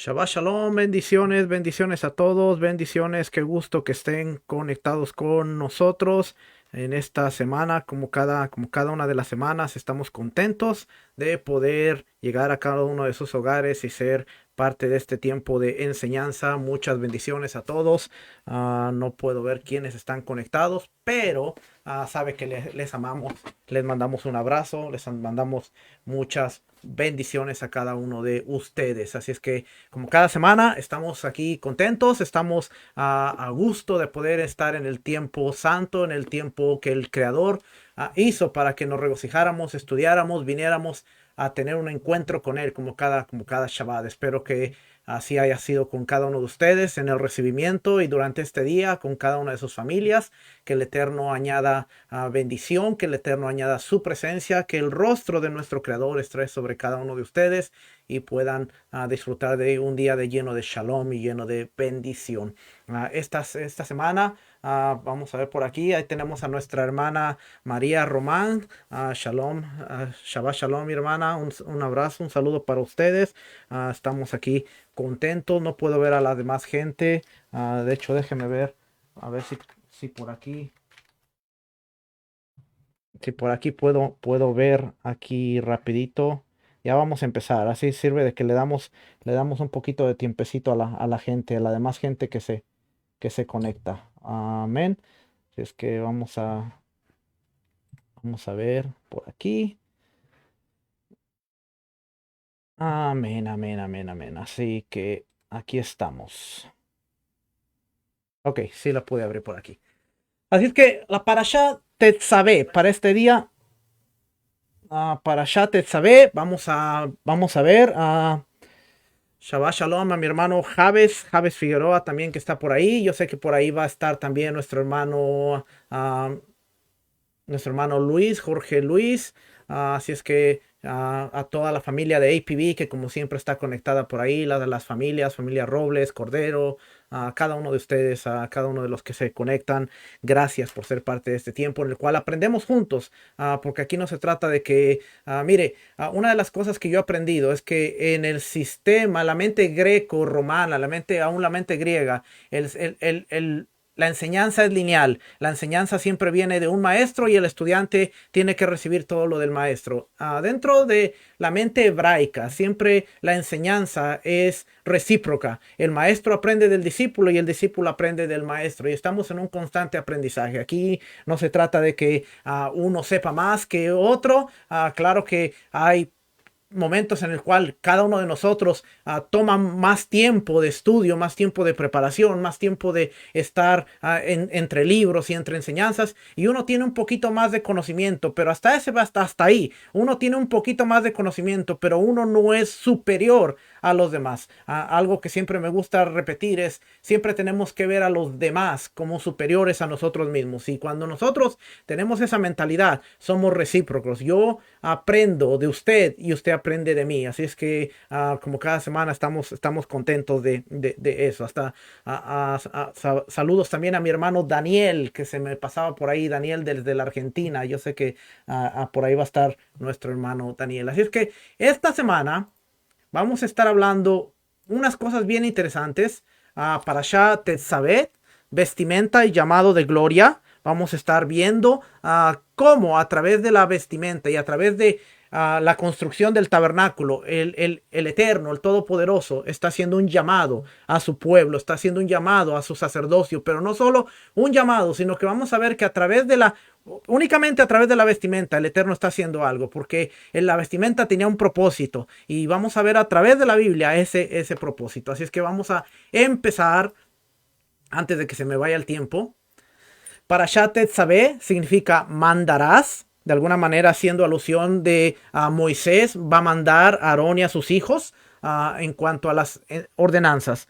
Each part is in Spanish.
Shabbat Shalom, bendiciones, bendiciones a todos, bendiciones, qué gusto que estén conectados con nosotros en esta semana, como cada una de las semanas, estamos contentos de poder llegar a cada uno de sus hogares y ser parte de este tiempo de enseñanza. Muchas bendiciones a todos. No puedo ver quiénes están conectados, pero sabe que les amamos, les mandamos un abrazo, les mandamos muchas bendiciones a cada uno de ustedes. Así es que como cada semana estamos aquí contentos, estamos a gusto de poder estar en el tiempo santo, en el tiempo que el Creador hizo para que nos regocijáramos, estudiáramos, viniéramos a tener un encuentro con Él como cada Shabbat. Espero que así haya sido con cada uno de ustedes en el recibimiento y durante este día con cada una de sus familias. Que el Eterno añada bendición, que el Eterno añada su presencia, que el rostro de nuestro Creador esté sobre cada uno de ustedes y puedan disfrutar de un día de lleno de shalom y lleno de bendición. Esta semana vamos a ver por aquí, ahí tenemos a nuestra hermana María Román. Shalom, Shabbat Shalom, mi hermana, un abrazo, un saludo para ustedes. Estamos aquí contentos, no puedo ver a la demás gente. De hecho, déjenme ver, a ver si por aquí, si por aquí puedo ver aquí rapidito. Ya vamos a empezar. Así sirve de que le damos un poquito de tiempecito a la gente, a la demás gente que se conecta. Amén. Así es que vamos a ver por aquí. Amén, amén, amén, amén. Así que aquí estamos. Ok, sí la pude abrir por aquí. Así es que la parasha Tetzaveh para este día, parasha Tetzaveh, vamos a ver. Shabbat Shalom a mi hermano Javes Figueroa también que está por ahí. Yo sé que por ahí va a estar también nuestro hermano Luis, Jorge Luis. Así es que a toda la familia de APB que como siempre está conectada por ahí, la de las familias, familia Robles, Cordero, a cada uno de ustedes, a cada uno de los que se conectan, gracias por ser parte de este tiempo en el cual aprendemos juntos, porque aquí no se trata de que, mire, una de las cosas que yo he aprendido es que en el sistema, la mente greco-romana, aún la mente griega, la enseñanza es lineal. La enseñanza siempre viene de un maestro y el estudiante tiene que recibir todo lo del maestro. Dentro de la mente hebraica, siempre la enseñanza es recíproca. El maestro aprende del discípulo y el discípulo aprende del maestro. Y estamos en un constante aprendizaje. Aquí no se trata de que uno sepa más que otro. Claro que hay momentos en el cual cada uno de nosotros toma más tiempo de estudio, más tiempo de preparación, más tiempo de estar entre libros y entre enseñanzas y uno tiene un poquito más de conocimiento, pero hasta ahí. Uno tiene un poquito más de conocimiento, pero uno no es superior a los demás. Algo que siempre me gusta repetir es, siempre tenemos que ver a los demás como superiores a nosotros mismos. Y cuando nosotros tenemos esa mentalidad, somos recíprocos. Yo aprendo de usted y usted aprende de mí. Así es que como cada semana estamos contentos de eso. Saludos también a mi hermano Daniel, que se me pasaba por ahí, Daniel desde la Argentina. Yo sé que por ahí va a estar nuestro hermano Daniel. Así es que esta semana vamos a estar hablando unas cosas bien interesantes. Parashat Tetzaveh, vestimenta y llamado de gloria. Vamos a estar viendo cómo a través de la vestimenta y a través de la construcción del tabernáculo, el Eterno, el Todopoderoso, está haciendo un llamado a su pueblo, está haciendo un llamado a su sacerdocio, pero no solo un llamado, sino que vamos a ver que únicamente a través de la vestimenta, el Eterno está haciendo algo, porque en la vestimenta tenía un propósito, y vamos a ver a través de la Biblia ese propósito. Así es que vamos a empezar, antes de que se me vaya el tiempo. Parashat Tetzaveh significa mandarás, de alguna manera haciendo alusión de Moisés va a mandar a Aarón y a sus hijos en cuanto a las ordenanzas.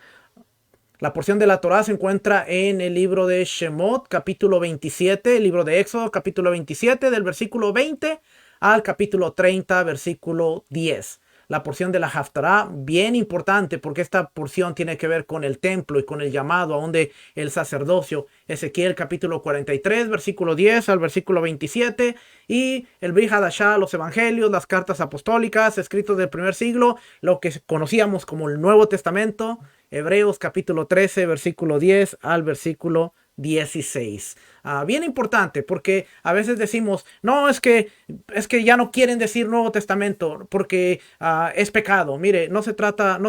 La porción de la Torá se encuentra en el libro de Shemot, capítulo 27, el libro de Éxodo, capítulo 27, del versículo 20 al capítulo 30, versículo 10. la porción de la Haftará, bien importante porque esta porción tiene que ver con el templo y con el llamado aún de el sacerdocio. Ezequiel capítulo 43, versículo 10 al versículo 27, y el Brit Hadashah, los evangelios, las cartas apostólicas escritos del primer siglo, lo que conocíamos como el Nuevo Testamento, Hebreos capítulo 13, versículo 10 al versículo 16. Bien importante porque a veces decimos, no, es que ya no quieren decir Nuevo Testamento porque es pecado. Mire, no se trata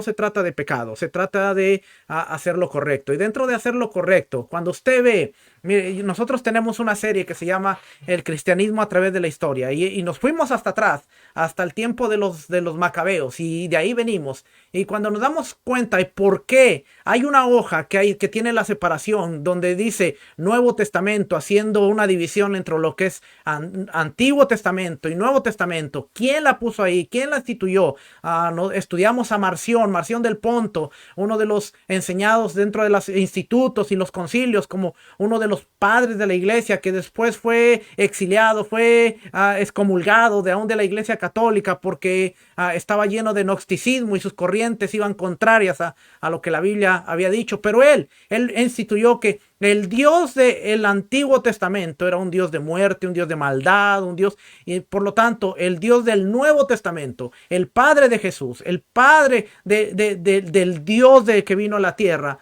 de pecado, se trata de hacer lo correcto. Y dentro de hacer lo correcto, cuando usted ve, mire, nosotros tenemos una serie que se llama El cristianismo a través de la historia y nos fuimos hasta atrás, hasta el tiempo de los macabeos, y de ahí venimos. Y cuando nos damos cuenta y por qué hay una hoja que tiene la separación donde dice Nuevo Testamento, haciendo una división entre lo que es Antiguo Testamento y Nuevo Testamento. ¿Quién la puso ahí? ¿Quién la instituyó? Estudiamos a Marción del Ponto, uno de los enseñados dentro de los institutos y los concilios, como uno de los padres de la iglesia, que después fue exiliado, fue excomulgado de aún de la iglesia católica porque estaba lleno de gnosticismo y sus corrientes iban contrarias a lo que la Biblia había dicho. Pero él instituyó que el Dios del Antiguo Testamento era un Dios de muerte, un Dios de maldad, un Dios, y por lo tanto, el Dios del Nuevo Testamento, el Padre de Jesús, el Padre del Dios que vino a la tierra,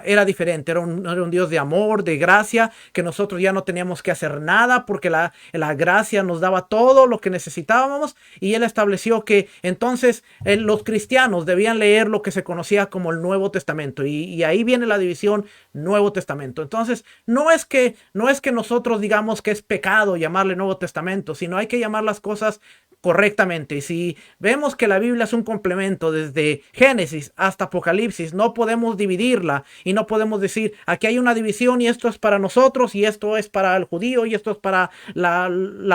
era diferente. Era un Dios de amor, de gracia, que nosotros ya no teníamos que hacer nada porque la gracia nos daba todo lo que necesitábamos, y él estableció que entonces los cristianos debían leer lo que se conocía como el Nuevo Testamento, y ahí viene la división Nuevo Testamento. Entonces, no es que nosotros digamos que es pecado llamarle Nuevo Testamento, sino hay que llamar las cosas correctamente. Y si vemos que la Biblia es un complemento desde Génesis hasta Apocalipsis, no podemos dividirla y no podemos decir aquí hay una división y esto es para nosotros y esto es para el judío y esto es para la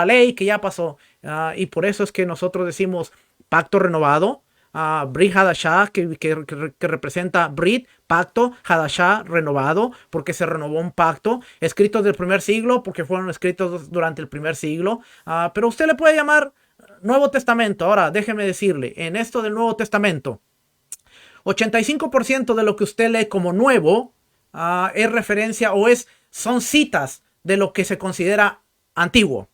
ley que ya pasó. Y por eso es que nosotros decimos pacto renovado. Brit Hadashah, que representa Brit, pacto, Hadashah, renovado, porque se renovó un pacto, escritos del primer siglo, porque fueron escritos durante el primer siglo, pero usted le puede llamar Nuevo Testamento. Ahora, déjeme decirle, en esto del Nuevo Testamento, 85% de lo que usted lee como nuevo es referencia son citas de lo que se considera antiguo.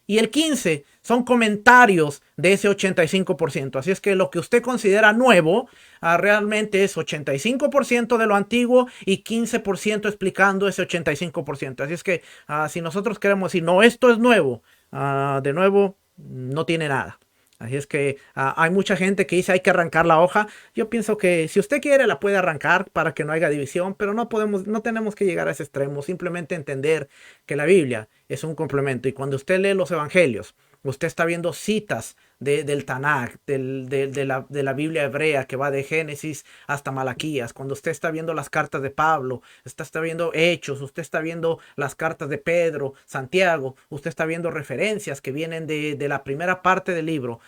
Y el 15 son comentarios de ese 85%. Así es que lo que usted considera nuevo realmente es 85% de lo antiguo y 15% explicando ese 85%. Así es que si nosotros queremos decir, no, esto es nuevo, de nuevo, no tiene nada. Así es que hay mucha gente que dice hay que arrancar la hoja. Yo pienso que si usted quiere la puede arrancar para que no haya división, pero no tenemos que llegar a ese extremo. Simplemente entender que la Biblia es un complemento. Y cuando usted lee los evangelios, usted está viendo citas del Tanakh, de la Biblia hebrea, que va de Génesis hasta Malaquías. Cuando usted está viendo las cartas de Pablo, usted está viendo Hechos, usted está viendo las cartas de Pedro, Santiago, usted está viendo referencias que vienen de la primera parte del libro.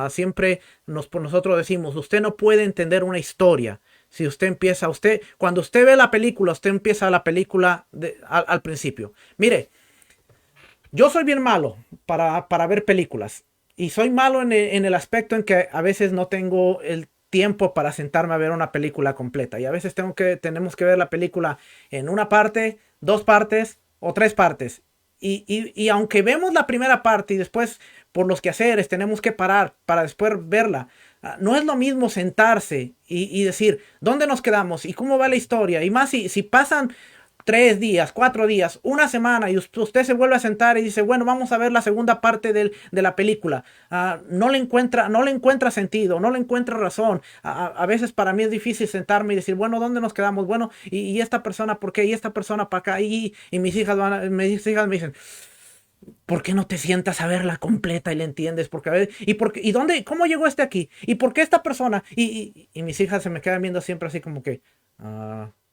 Siempre nosotros decimos, usted no puede entender una historia si cuando usted ve la película, usted empieza la película al principio. Mire, yo soy bien malo para ver películas, y soy malo en el aspecto en que a veces no tengo el tiempo para sentarme a ver una película completa, y a veces tenemos que ver la película en una parte, dos partes o tres partes. Y aunque vemos la primera parte y después por los quehaceres tenemos que parar para después verla, no es lo mismo sentarse y decir ¿dónde nos quedamos? ¿Y cómo va la historia? Y más si pasan 3 días, 4 días, una semana y usted se vuelve a sentar y dice, bueno, vamos a ver la segunda parte de la película. No le encuentra sentido, no le encuentra razón. A veces para mí es difícil sentarme y decir, bueno, ¿dónde nos quedamos? Bueno, y esta persona, ¿por qué? Y esta persona para acá. Y mis hijas me dicen, ¿por qué no te sientas a verla completa y la entiendes? Porque a ver, ¿y dónde? ¿Cómo llegó aquí? ¿Y por qué esta persona? Y mis hijas se me quedan viendo siempre así como que,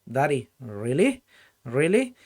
Daddy, ¿really? ¿Really?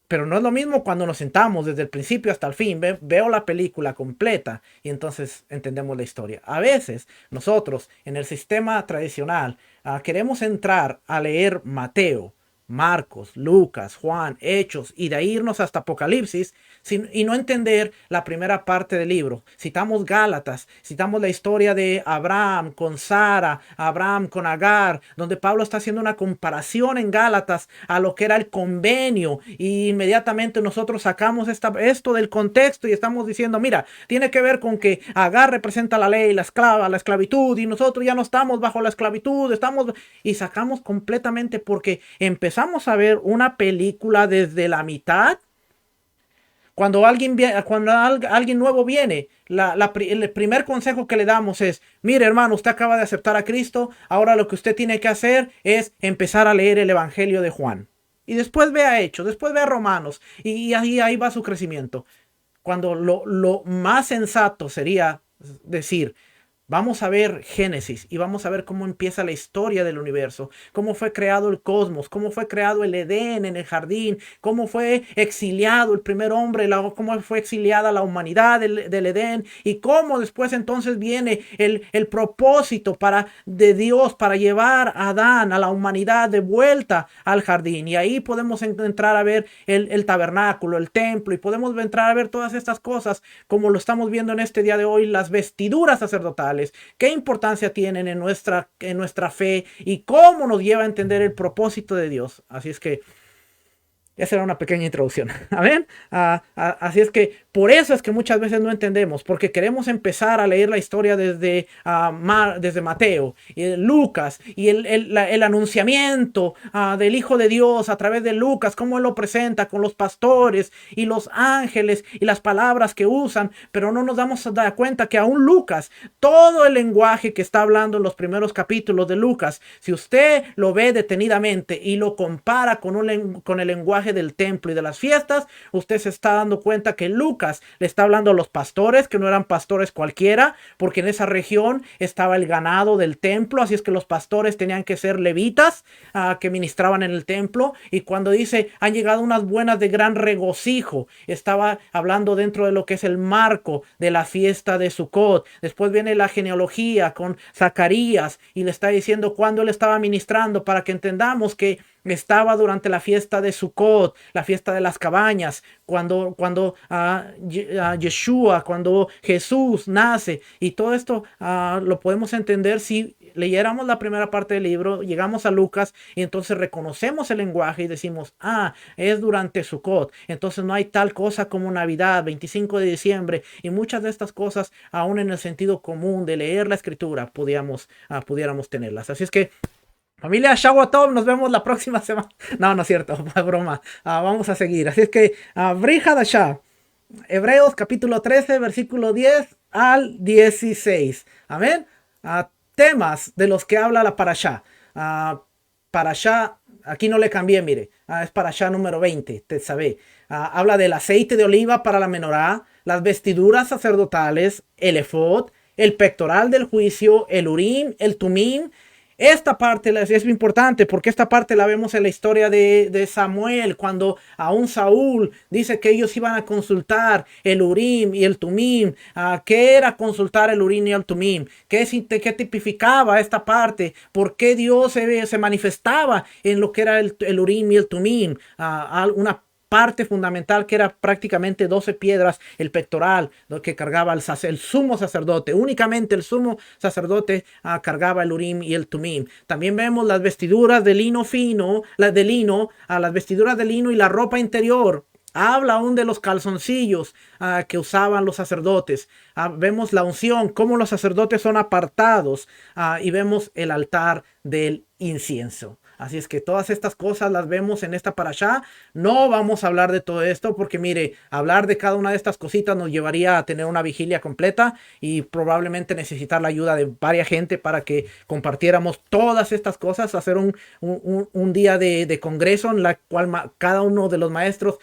Pero no es lo mismo cuando nos sentamos desde el principio hasta el fin, veo la película completa y entonces entendemos la historia. A veces nosotros en el sistema tradicional queremos entrar a leer Mateo, Marcos, Lucas, Juan, Hechos, y de ahí irnos hasta Apocalipsis, y no entender la primera parte del libro. Citamos Gálatas, citamos la historia de Abraham con Sara, Abraham con Agar, donde Pablo está haciendo una comparación en Gálatas a lo que era el convenio, y inmediatamente nosotros sacamos esto del contexto y estamos diciendo, mira, tiene que ver con que Agar representa la ley, la esclavitud, y nosotros ya no estamos bajo la esclavitud, y sacamos completamente porque empezamos a ver una película desde la mitad. Cuando alguien nuevo viene, el primer consejo que le damos es, mire hermano, usted acaba de aceptar a Cristo, ahora lo que usted tiene que hacer es empezar a leer el Evangelio de Juan. Y después vea Hechos, después vea Romanos, y ahí va su crecimiento. Cuando lo más sensato sería decir, vamos a ver Génesis y vamos a ver cómo empieza la historia del universo, cómo fue creado el cosmos, cómo fue creado el Edén en el jardín, cómo fue exiliado el primer hombre, cómo fue exiliada la humanidad del Edén, y cómo después entonces viene el propósito de Dios para llevar a Adán, a la humanidad, de vuelta al jardín. Y ahí podemos entrar a ver el tabernáculo, el templo, y podemos entrar a ver todas estas cosas como lo estamos viendo en este día de hoy, las vestiduras sacerdotales. ¿Qué importancia tienen en nuestra fe y cómo nos lleva a entender el propósito de Dios? Así es que esa era una pequeña introducción. ¿Amén? Así es que por eso es que muchas veces no entendemos, porque queremos empezar a leer la historia desde Mateo, y Lucas, y el anunciamiento del Hijo de Dios a través de Lucas, cómo él lo presenta con los pastores y los ángeles y las palabras que usan, pero no nos damos cuenta que aún Lucas, todo el lenguaje que está hablando en los primeros capítulos de Lucas, si usted lo ve detenidamente y lo compara con el lenguaje del templo y de las fiestas, usted se está dando cuenta que Lucas le está hablando a los pastores, que no eran pastores cualquiera, porque en esa región estaba el ganado del templo, así es que los pastores tenían que ser levitas, que ministraban en el templo. Y cuando dice han llegado unas buenas de gran regocijo, estaba hablando dentro de lo que es el marco de la fiesta de Sucot. Después viene la genealogía con Zacarías y le está diciendo cuándo él estaba ministrando, para que entendamos que estaba durante la fiesta de Sucot, la fiesta de las cabañas, cuando Yeshua, cuando Jesús nace. Y todo esto lo podemos entender si leyéramos la primera parte del libro, llegamos a Lucas y entonces reconocemos el lenguaje y decimos, es durante Sucot. Entonces no hay tal cosa como Navidad, 25 de diciembre, y muchas de estas cosas, aún en el sentido común de leer la escritura, pudiéramos tenerlas. Así es que, familia Shawatov, nos vemos la próxima semana. No, no es cierto, broma. Vamos a seguir. Así es que, Brihadashah, Hebreos capítulo 13, versículo 10 al 16. Amén. Temas de los que habla la Parashá. Parashá, aquí no le cambié, mire. Es Parashá número 20, Tetzaveh. Habla del aceite de oliva para la menorá, las vestiduras sacerdotales, el efod, el pectoral del juicio, el urim, el tumim. Esta parte es importante porque esta parte la vemos en la historia de Samuel, cuando aún Saúl dice que ellos iban a consultar el Urim y el Tumim. ¿Qué era consultar el Urim y el Tumim? ¿Qué tipificaba esta parte? ¿Por qué Dios se manifestaba en lo que era el Urim y el Tumim? Una parte fundamental que era prácticamente 12 piedras, el pectoral, lo que cargaba el sumo sacerdote. Únicamente el sumo sacerdote cargaba el Urim y el Tumim. También vemos las vestiduras de lino fino, las vestiduras de lino y la ropa interior. Habla aún de los calzoncillos que usaban los sacerdotes. Vemos la unción, cómo los sacerdotes son apartados, y vemos el altar del incienso. Así es que todas estas cosas las vemos en esta parashá. No vamos a hablar de todo esto porque, mire, hablar de cada una de estas cositas nos llevaría a tener una vigilia completa y probablemente necesitar la ayuda de varias gente para que compartiéramos todas estas cosas, hacer un día de congreso en la cual cada uno de los maestros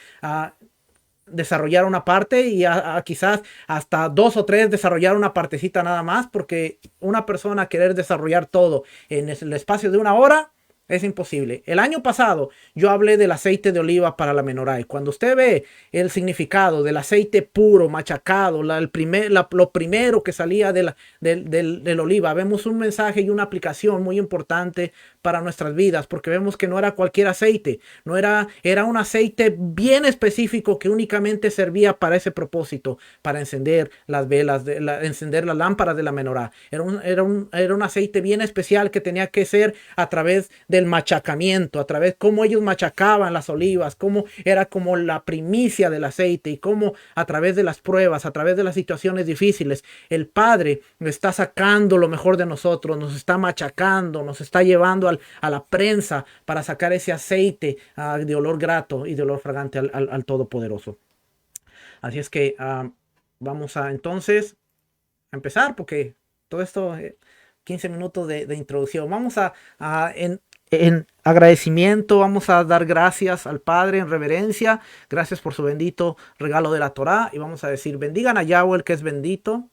desarrollar una parte y quizás hasta 2 o 3 desarrollar una partecita nada más, porque una persona querer desarrollar todo en el espacio de 1 hora Es imposible. El año pasado yo hablé del aceite de oliva para la menorá. Y cuando usted ve el significado del aceite puro, machacado, lo primero que salía del oliva, vemos un mensaje y una aplicación muy importante para nuestras vidas, porque vemos que no era cualquier aceite, era un aceite bien específico que únicamente servía para ese propósito, para encender las velas, encender las lámparas de la menorá. Era un aceite bien especial que tenía que ser a través del machacamiento, a través cómo ellos machacaban las olivas, cómo era como la primicia del aceite y cómo a través de las pruebas, a través de las situaciones difíciles, el Padre está sacando lo mejor de nosotros, nos está machacando, nos está llevando a la prensa para sacar ese aceite de olor grato y de olor fragante al Todopoderoso. Así es que vamos a entonces a empezar, porque todo esto, 15 minutos de introducción. Vamos en agradecimiento, vamos a dar gracias al Padre en reverencia. Gracias por su bendito regalo de la Torá. Y vamos a decir, bendigan a Yahweh, el que es bendito.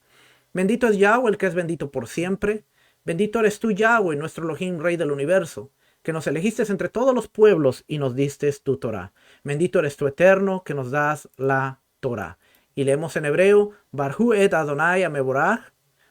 Bendito es Yahweh, el que es bendito por siempre. Bendito eres tú, Yahweh, nuestro Elohim, Rey del universo, que nos elegiste entre todos los pueblos y nos diste tu Torá. Bendito eres tú, eterno, que nos das la Torá. Y leemos en hebreo, Barhu et Adonai ameborach,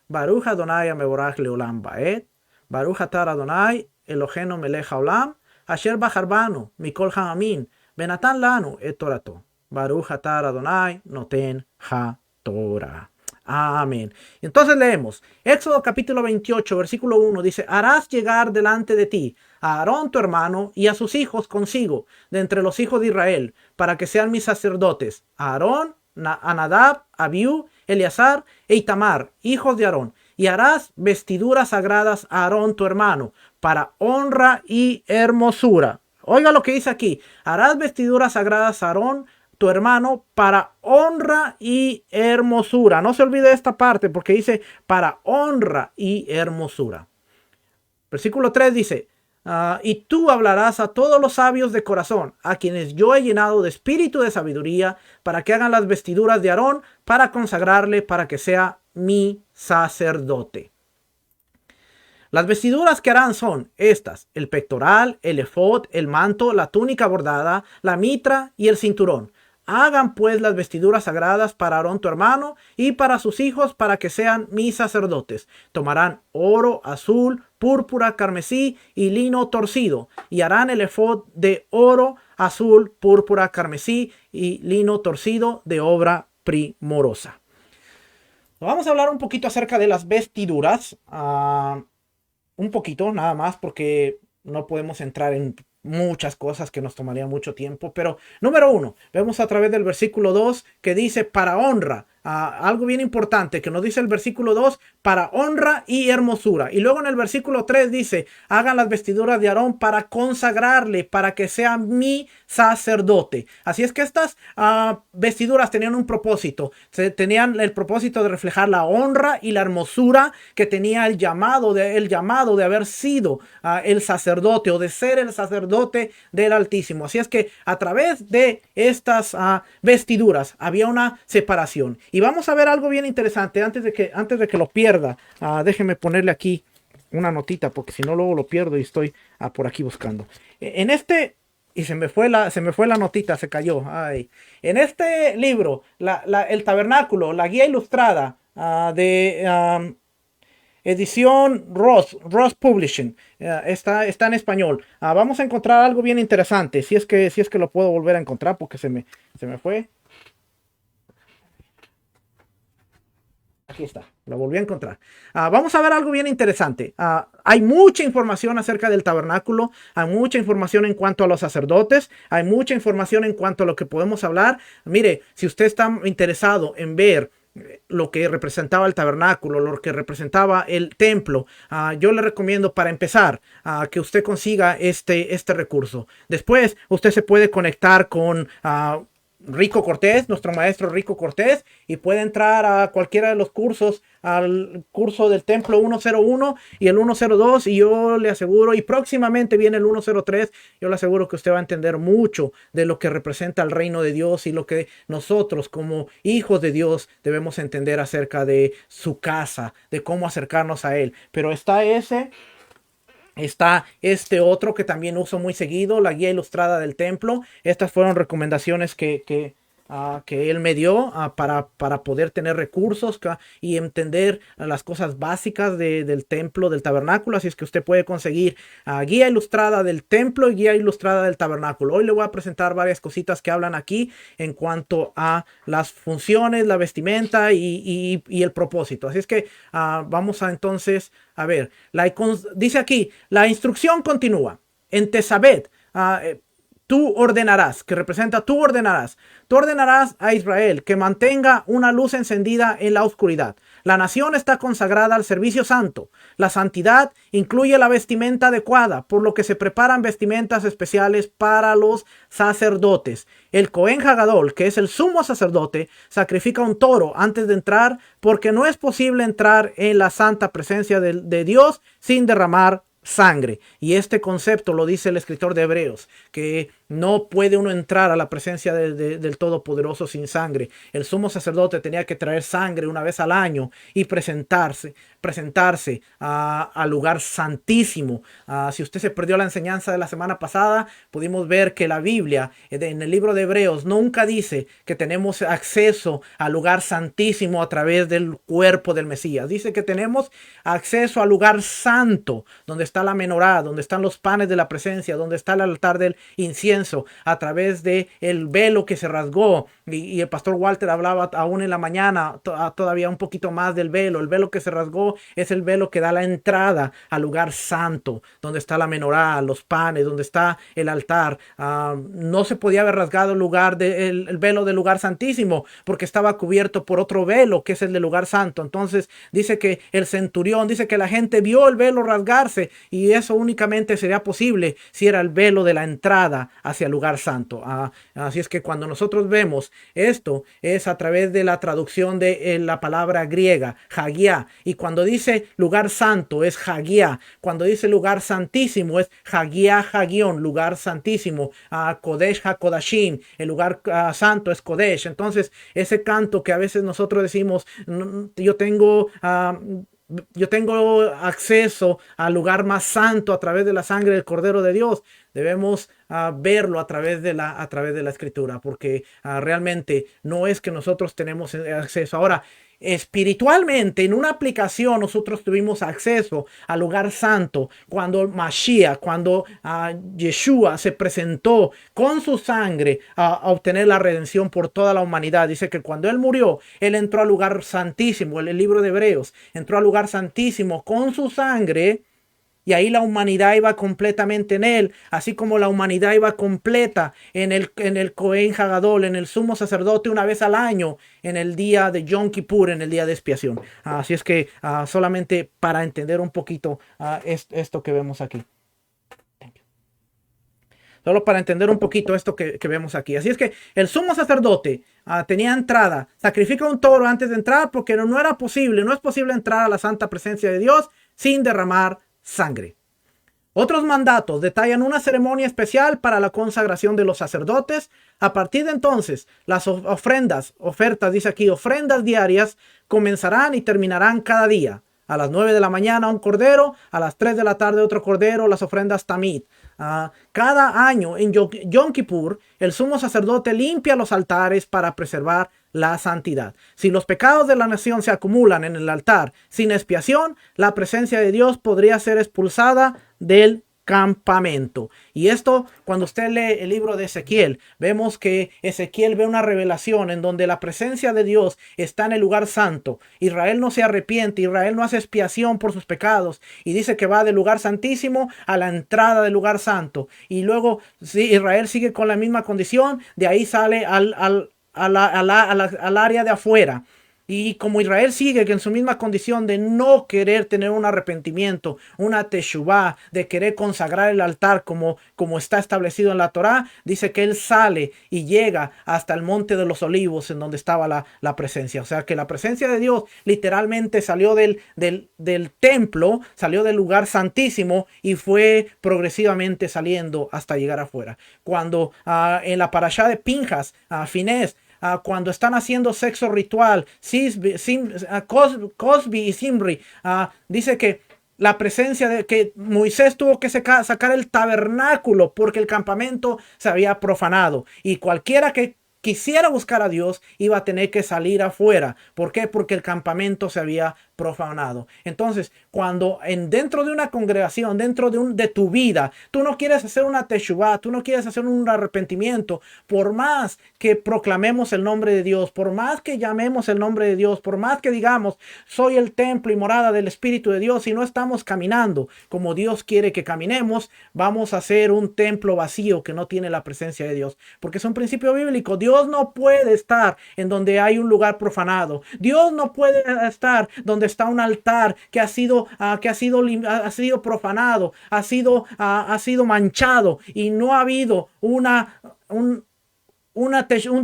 Baruch Adonai ameborach leolam baed, Baruch atar Adonai Elohenu melech haolam, Asher bacharbanu mikol ha'amin, Benatan lanu et Torato. Baruch atar Adonai noten ha-Torah. Amén. Entonces leemos, Éxodo capítulo 28, versículo 1, dice, harás llegar delante de ti a Aarón tu hermano y a sus hijos consigo, de entre los hijos de Israel, para que sean mis sacerdotes, Aarón, a Nadab, Abiú, Eleazar e Itamar, hijos de Aarón, y harás vestiduras sagradas a Aarón tu hermano, para honra y hermosura. Oiga lo que dice aquí, harás vestiduras sagradas a Aarón tu hermano para honra y hermosura. No se olvide esta parte porque dice para honra y hermosura. Versículo 3 dice, y tú hablarás a todos los sabios de corazón, a quienes yo he llenado de espíritu de sabiduría, para que hagan las vestiduras de Aarón, para consagrarle, para que sea mi sacerdote. Las vestiduras que harán son estas: el pectoral, el efod, el manto, la túnica bordada, la mitra y el cinturón. Hagan pues las vestiduras sagradas para Aarón tu hermano y para sus hijos, para que sean mis sacerdotes. Tomarán oro, azul, púrpura, carmesí y lino torcido, y harán el efod de oro, azul, púrpura, carmesí y lino torcido de obra primorosa. Vamos a hablar un poquito acerca de las vestiduras, un poquito nada más, porque no podemos entrar en muchas cosas que nos tomaría mucho tiempo, pero número 1, vemos a través del versículo 2 que dice para honra, algo bien importante que nos dice el versículo 2, para honra y hermosura, y luego en el versículo 3 dice, hagan las vestiduras de Aarón para consagrarle, para que sea mi sacerdote. Así es que estas vestiduras tenían un propósito, tenían el propósito de reflejar la honra y la hermosura que tenía el llamado de haber sido el sacerdote, o de ser el sacerdote del Altísimo. Así es que a través de estas vestiduras había una separación. Y vamos a ver algo bien interesante antes de que lo pierda. Déjenme ponerle aquí una notita, porque si no luego lo pierdo y estoy por aquí buscando. Y se me fue la notita, se cayó. Ay. En este libro, el tabernáculo, la guía ilustrada de edición Ross Publishing, está en español. Vamos a encontrar algo bien interesante, si es que lo puedo volver a encontrar, porque se me fue. Aquí está, lo volví a encontrar. Vamos a ver algo bien interesante. Hay mucha información acerca del tabernáculo, hay mucha información en cuanto a los sacerdotes, hay mucha información en cuanto a lo que podemos hablar. Mire, si usted está interesado en ver lo que representaba el tabernáculo, lo que representaba el templo, yo le recomiendo, para empezar, que usted consiga este recurso. Después usted se puede conectar con Rico Cortés, nuestro maestro Rico Cortés, y puede entrar a cualquiera de los cursos, al curso del templo 101 y el 102, y yo le aseguro, y próximamente viene el 103, yo le aseguro que usted va a entender mucho de lo que representa el reino de Dios y lo que nosotros como hijos de Dios debemos entender acerca de su casa, de cómo acercarnos a Él. Pero está ese Está este otro que también uso muy seguido, la guía ilustrada del templo. Estas fueron recomendaciones que él me dio para poder tener recursos y entender las cosas básicas del templo, del tabernáculo. Así es que usted puede conseguir guía ilustrada del templo y guía ilustrada del tabernáculo. Hoy le voy a presentar varias cositas que hablan aquí en cuanto a las funciones, la vestimenta y el propósito. Así es que vamos a entonces a ver. Dice aquí, la instrucción continúa. En Tesabet, tú ordenarás, que representa tú ordenarás a Israel que mantenga una luz encendida en la oscuridad. La nación está consagrada al servicio santo. La santidad incluye la vestimenta adecuada, por lo que se preparan vestimentas especiales para los sacerdotes. El Cohen Hagadol, que es el sumo sacerdote, sacrifica un toro antes de entrar, porque no es posible entrar en la santa presencia de Dios sin derramar sangre. Y este concepto lo dice el escritor de Hebreos, que no puede uno entrar a la presencia del Todopoderoso sin sangre. El sumo sacerdote tenía que traer sangre una vez al año y presentarse al lugar santísimo. Si usted se perdió la enseñanza de la semana pasada, pudimos ver que la Biblia en el libro de Hebreos nunca dice que tenemos acceso al lugar santísimo a través del cuerpo del Mesías. Dice que tenemos acceso al lugar santo, donde está la menorá, donde están los panes de la presencia, donde está el altar del incienso, a través de el velo que se rasgó. Y el pastor Walter hablaba aún en la mañana todavía un poquito más del velo. El velo que se rasgó es el velo que da la entrada al lugar santo, donde está la menorá, los panes, donde está el altar. No se podía haber rasgado el velo del lugar santísimo, porque estaba cubierto por otro velo, que es el del lugar santo. Entonces dice que el centurión, dice que la gente vio el velo rasgarse, y eso únicamente sería posible si era el velo de la entrada hacia el lugar santo. Así es que cuando nosotros vemos esto, es a través de la traducción de la palabra griega, hagia. Y cuando dice lugar santo es hagia. Cuando dice lugar santísimo es hagia hagion, lugar santísimo. Kodesh hakodashim, el lugar santo es Kodesh. Entonces, ese canto que a veces nosotros decimos, yo tengo acceso al lugar más santo a través de la sangre del Cordero de Dios. Debemos verlo a través de la escritura, porque realmente no es que nosotros tenemos acceso. Ahora, espiritualmente, en una aplicación, nosotros tuvimos acceso al lugar santo cuando Mashiach, cuando Yeshua se presentó con su sangre a obtener la redención por toda la humanidad. Dice que cuando él murió, él entró al lugar santísimo. El libro de Hebreos entró al lugar santísimo con su sangre. Y ahí la humanidad iba completamente en él, así como la humanidad iba completa en el Cohen Hagadol, en el sumo sacerdote una vez al año, en el día de Yom Kippur, en el día de expiación. Así es que solamente para entender un poquito esto que vemos aquí. Solo para entender un poquito esto que vemos aquí. Así es que el sumo sacerdote tenía entrada, sacrifica un toro antes de entrar, porque no es posible entrar a la santa presencia de Dios sin derramar sangre. Otros mandatos detallan una ceremonia especial para la consagración de los sacerdotes. A partir de entonces, las ofertas, dice aquí, ofrendas diarias comenzarán y terminarán cada día. A las 9 de la mañana un cordero, a las 3 de la tarde otro cordero, las ofrendas tamid. Cada año en Yom Kippur, el sumo sacerdote limpia los altares para preservar la santidad. Si los pecados de la nación se acumulan en el altar sin expiación, la presencia de Dios podría ser expulsada del campamento. Y esto, cuando usted lee el libro de Ezequiel, vemos que Ezequiel ve una revelación en donde la presencia de Dios está en el lugar santo. Israel no se arrepiente, Israel no hace expiación por sus pecados, y dice que va del lugar santísimo a la entrada del lugar santo. Y luego, si Israel sigue con la misma condición, de ahí sale al área de afuera. Y como Israel sigue en su misma condición de no querer tener un arrepentimiento, una teshuvá, de querer consagrar el altar como está establecido en la Torá, dice que él sale y llega hasta el monte de los olivos, en donde estaba la presencia. O sea que la presencia de Dios literalmente salió del templo, salió del lugar santísimo y fue progresivamente saliendo hasta llegar afuera. Cuando en la parashá de Pinjas, Finés, cuando están haciendo sexo ritual, Cosbi y Simri, dice que la presencia de que Moisés tuvo que sacar el tabernáculo porque el campamento se había profanado, y cualquiera que quisiera buscar a Dios iba a tener que salir afuera. ¿Por qué? Porque el campamento se había profanado. Entonces, cuando dentro de una congregación, dentro de tu vida, tú no quieres hacer una teshuvá, tú no quieres hacer un arrepentimiento, por más que proclamemos el nombre de Dios, por más que llamemos el nombre de Dios, por más que digamos, soy el templo y morada del Espíritu de Dios, si no estamos caminando como Dios quiere que caminemos, vamos a ser un templo vacío que no tiene la presencia de Dios, porque es un principio bíblico. Dios no puede estar en donde hay un lugar profanado. Dios no puede estar donde está un altar que ha sido profanado, ha sido manchado, y no ha habido un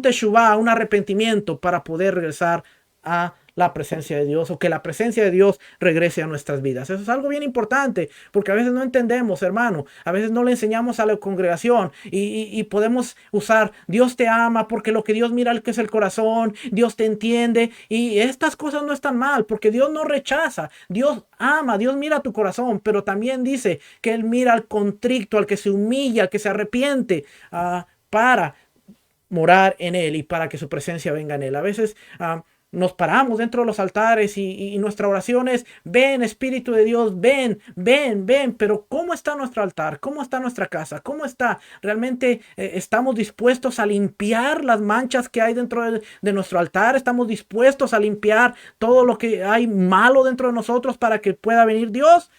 teshuvá, un arrepentimiento para poder regresar a la presencia de Dios, o que la presencia de Dios regrese a nuestras vidas. Eso es algo bien importante, porque a veces no entendemos, hermano, a veces no le enseñamos a la congregación, y podemos usar Dios te ama porque lo que Dios mira que es el corazón, Dios te entiende, y estas cosas no están mal, porque Dios no rechaza, Dios ama, Dios mira tu corazón, pero también dice que Él mira al contrito, al que se humilla, al que se arrepiente, para morar en Él y para que su presencia venga en Él. A veces nos paramos dentro de los altares y nuestra oración es: ven, Espíritu de Dios, ven, ven, ven. Pero ¿cómo está nuestro altar? ¿Cómo está nuestra casa? ¿Cómo está? ¿Realmente estamos dispuestos a limpiar las manchas que hay dentro de nuestro altar? ¿Estamos dispuestos a limpiar todo lo que hay malo dentro de nosotros para que pueda venir Dios?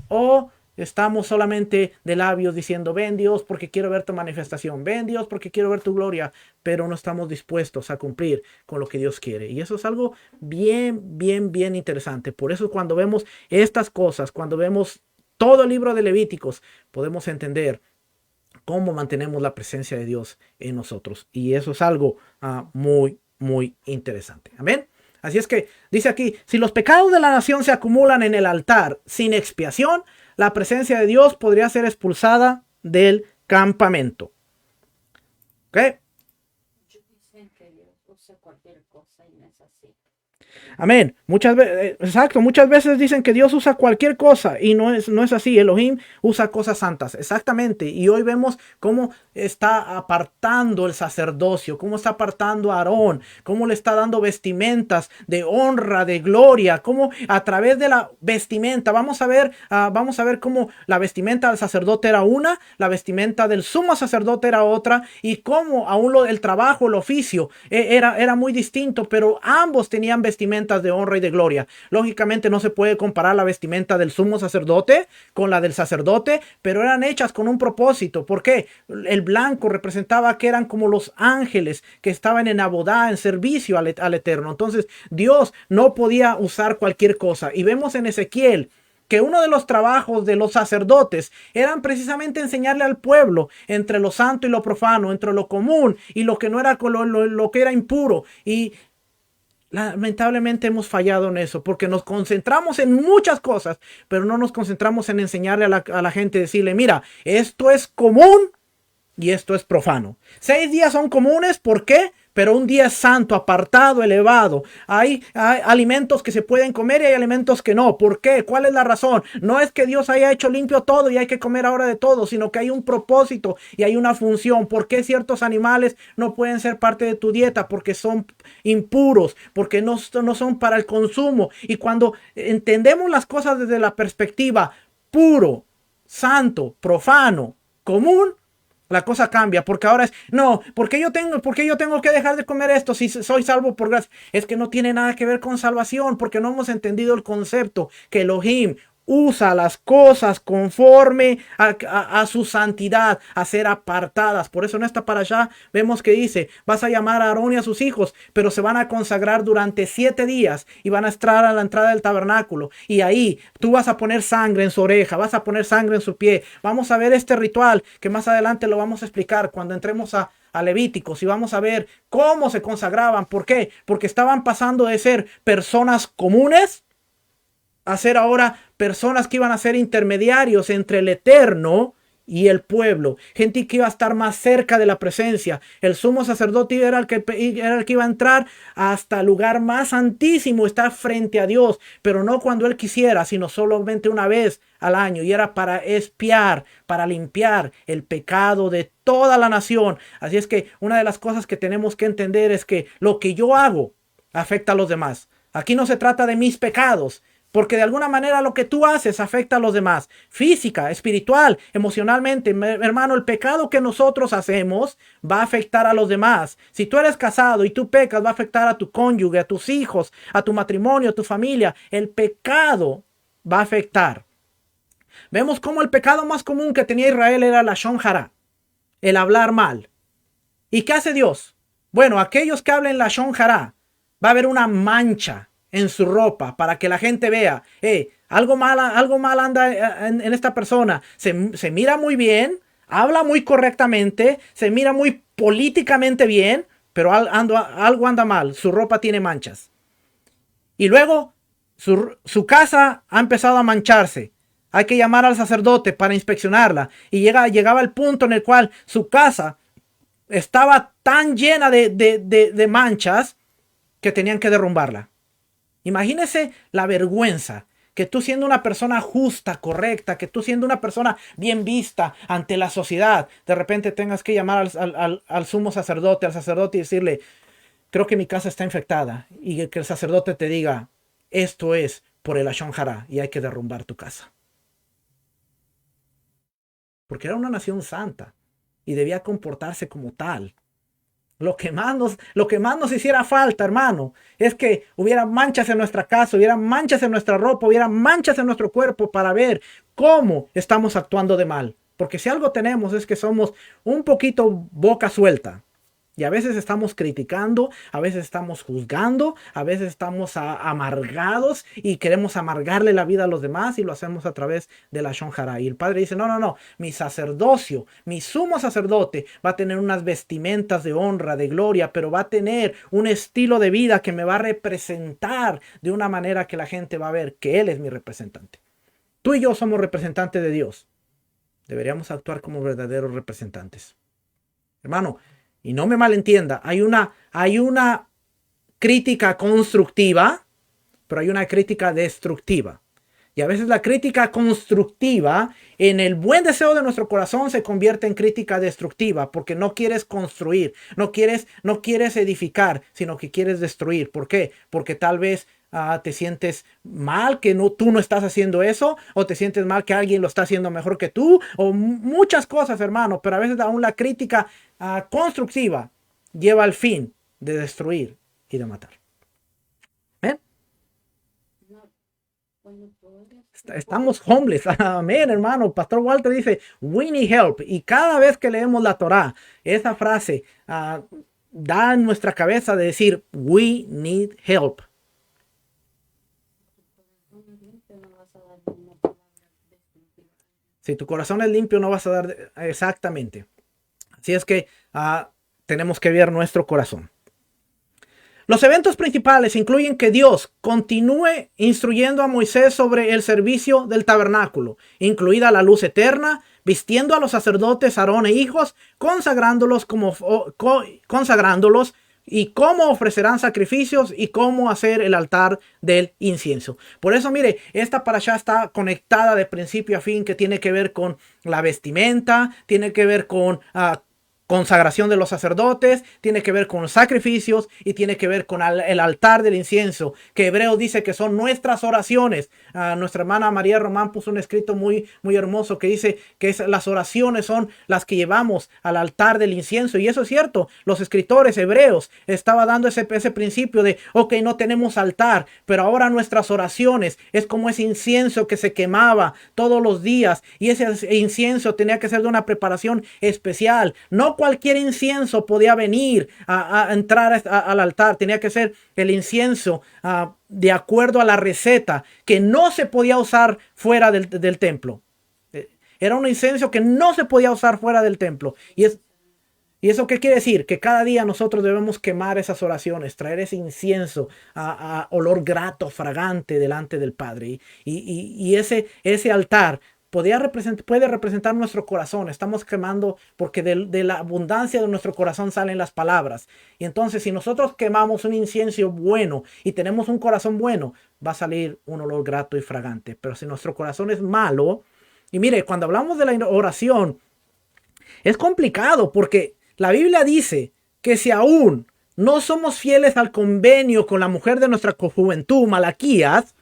¿O estamos solamente de labios diciendo: ven Dios porque quiero ver tu manifestación, ven Dios porque quiero ver tu gloria, pero no estamos dispuestos a cumplir con lo que Dios quiere? Y eso es algo bien, bien, bien interesante. Por eso, cuando vemos estas cosas, cuando vemos todo el libro de Levíticos, podemos entender cómo mantenemos la presencia de Dios en nosotros. Y eso es algo muy, muy interesante. Amén. Así es que dice aquí: si los pecados de la nación se acumulan en el altar sin expiación, la presencia de Dios podría ser expulsada del campamento. ¿Ok? Dicen que Dios usa cualquier cosa y no es así. Amén. Muchas veces, exacto, muchas veces dicen que Dios usa cualquier cosa y no es así. Elohim usa cosas santas, exactamente. Y hoy vemos cómo está apartando el sacerdocio, cómo está apartando a Aarón, cómo le está dando vestimentas de honra, de gloria, cómo a través de la vestimenta vamos a ver cómo la vestimenta del sacerdote era una, la vestimenta del sumo sacerdote era otra, y cómo aún el trabajo, el oficio era muy distinto, pero ambos tenían vestimentas de honra y de gloria. Lógicamente no se puede comparar la vestimenta del sumo sacerdote con la del sacerdote, pero eran hechas con un propósito. ¿Por qué? El blanco representaba que eran como los ángeles que estaban en abodá, en servicio al Eterno. Entonces Dios no podía usar cualquier cosa. Y vemos en Ezequiel que uno de los trabajos de los sacerdotes eran precisamente enseñarle al pueblo entre lo santo y lo profano, entre lo común y lo que no era, lo que era impuro. Y lamentablemente hemos fallado en eso, porque nos concentramos en muchas cosas, pero no nos concentramos en enseñarle a la gente, decirle: mira, esto es común y esto es profano. 6 días son comunes, ¿por qué? Pero un día es santo, apartado, elevado. Hay alimentos que se pueden comer y hay alimentos que no. ¿Por qué? ¿Cuál es la razón? No es que Dios haya hecho limpio todo y hay que comer ahora de todo, sino que hay un propósito y hay una función. ¿Por qué ciertos animales no pueden ser parte de tu dieta? Porque son impuros, porque no son para el consumo. Y cuando entendemos las cosas desde la perspectiva puro, santo, profano, común, la cosa cambia, porque ahora es: no, ¿por qué yo tengo que dejar de comer esto si soy salvo por gracia? Es que no tiene nada que ver con salvación, porque no hemos entendido el concepto que Elohim usa las cosas conforme a su santidad, a ser apartadas. Por eso en esta parashá vemos que dice: vas a llamar a Aarón y a sus hijos, pero se van a consagrar durante 7 días y van a estar a la entrada del tabernáculo, y ahí tú vas a poner sangre en su oreja, vas a poner sangre en su pie. Vamos a ver este ritual que más adelante lo vamos a explicar cuando entremos a Levíticos, y vamos a ver cómo se consagraban. ¿Por qué? Porque estaban pasando de ser personas comunes a ser ahora personas que iban a ser intermediarios entre el Eterno y el pueblo, gente que iba a estar más cerca de la presencia. El sumo sacerdote era el que iba a entrar hasta el lugar más santísimo, estar frente a Dios, pero no cuando él quisiera, sino solamente una vez al año, y era para expiar, para limpiar el pecado de toda la nación. Así es que una de las cosas que tenemos que entender es que lo que yo hago afecta a los demás. Aquí no se trata de mis pecados, porque de alguna manera lo que tú haces afecta a los demás. Física, espiritual, emocionalmente. Hermano, el pecado que nosotros hacemos va a afectar a los demás. Si tú eres casado y tú pecas, va a afectar a tu cónyuge, a tus hijos, a tu matrimonio, a tu familia. El pecado va a afectar. Vemos cómo el pecado más común que tenía Israel era la lashon hara, el hablar mal. ¿Y qué hace Dios? Bueno, aquellos que hablen lashon hara, va a haber una mancha en su ropa para que la gente vea, algo mal anda en esta persona. Se mira muy bien, habla muy correctamente, se mira muy políticamente bien, pero algo anda mal, su ropa tiene manchas. Y luego su casa ha empezado a mancharse. Hay que llamar al sacerdote para inspeccionarla. Y llegaba el punto en el cual su casa estaba tan llena de manchas que tenían que derrumbarla. Imagínese la vergüenza que tú siendo una persona justa, correcta, que tú siendo una persona bien vista ante la sociedad, de repente tengas que llamar al sumo sacerdote, al sacerdote y decirle, creo que mi casa está infectada, y que el sacerdote te diga, esto es por el lashon hara y hay que derrumbar tu casa. Porque era una nación santa y debía comportarse como tal. Lo que más nos hiciera falta, hermano, es que hubiera manchas en nuestra casa, hubiera manchas en nuestra ropa, hubiera manchas en nuestro cuerpo para ver cómo estamos actuando de mal. Porque si algo tenemos es que somos un poquito boca suelta. Y a veces estamos criticando, a veces estamos juzgando, a veces estamos amargados y queremos amargarle la vida a los demás, y lo hacemos a través de la lashon hara. Y el Padre dice, no, mi sacerdocio, mi sumo sacerdote va a tener unas vestimentas de honra, de gloria, pero va a tener un estilo de vida que me va a representar de una manera que la gente va a ver que Él es mi representante. Tú y yo somos representantes de Dios. Deberíamos actuar como verdaderos representantes. Hermano, y no me malentienda, hay una crítica constructiva, pero hay una crítica destructiva. Y a veces la crítica constructiva, en el buen deseo de nuestro corazón, se convierte en crítica destructiva, porque no quieres construir, no quieres edificar, sino que quieres destruir. ¿Por qué? Porque tal vez te sientes mal que tú no estás haciendo eso, o te sientes mal que alguien lo está haciendo mejor que tú, o muchas cosas, hermano. Pero a veces aún la crítica constructiva lleva al fin de destruir y de matar. ¿Ven? Estamos homeless. Amén, hermano. Pastor Walter dice, we need help. Y cada vez que leemos la Torá, esa frase da en nuestra cabeza de decir, we need help. Si tu corazón es limpio, no vas a dar exactamente. Así es que tenemos que ver nuestro corazón. Los eventos principales incluyen que Dios continúe instruyendo a Moisés sobre el servicio del tabernáculo, incluida la luz eterna, vistiendo a los sacerdotes Aarón e hijos, consagrándolos y cómo ofrecerán sacrificios y cómo hacer el altar del incienso. Por eso, mire, esta parashá está conectada de principio a fin, que tiene que ver con la vestimenta, tiene que ver con consagración de los sacerdotes, tiene que ver con sacrificios y tiene que ver con el altar del incienso, que Hebreos dice que son nuestras oraciones. Nuestra hermana María Román puso un escrito muy, muy hermoso que dice que las oraciones son las que llevamos al altar del incienso, y eso es cierto. Los escritores hebreos estaban dando ese principio de, ok, no tenemos altar, pero ahora nuestras oraciones es como ese incienso que se quemaba todos los días, y ese incienso tenía que ser de una preparación especial. No cualquier incienso podía venir a entrar al altar. Tenía que ser el incienso de acuerdo a la receta, que no se podía usar fuera del templo. Era un incienso que no se podía usar fuera del templo. ¿Y eso qué quiere decir? Que cada día nosotros debemos quemar esas oraciones, traer ese incienso a olor grato, fragante delante del Padre. Y ese altar puede representar nuestro corazón. Estamos quemando porque de la abundancia de nuestro corazón salen las palabras. Y entonces si nosotros quemamos un incienso bueno y tenemos un corazón bueno, va a salir un olor grato y fragante. Pero si nuestro corazón es malo, y mire, cuando hablamos de la oración, es complicado porque la Biblia dice que si aún no somos fieles al convenio con la mujer de nuestra juventud, Malaquías,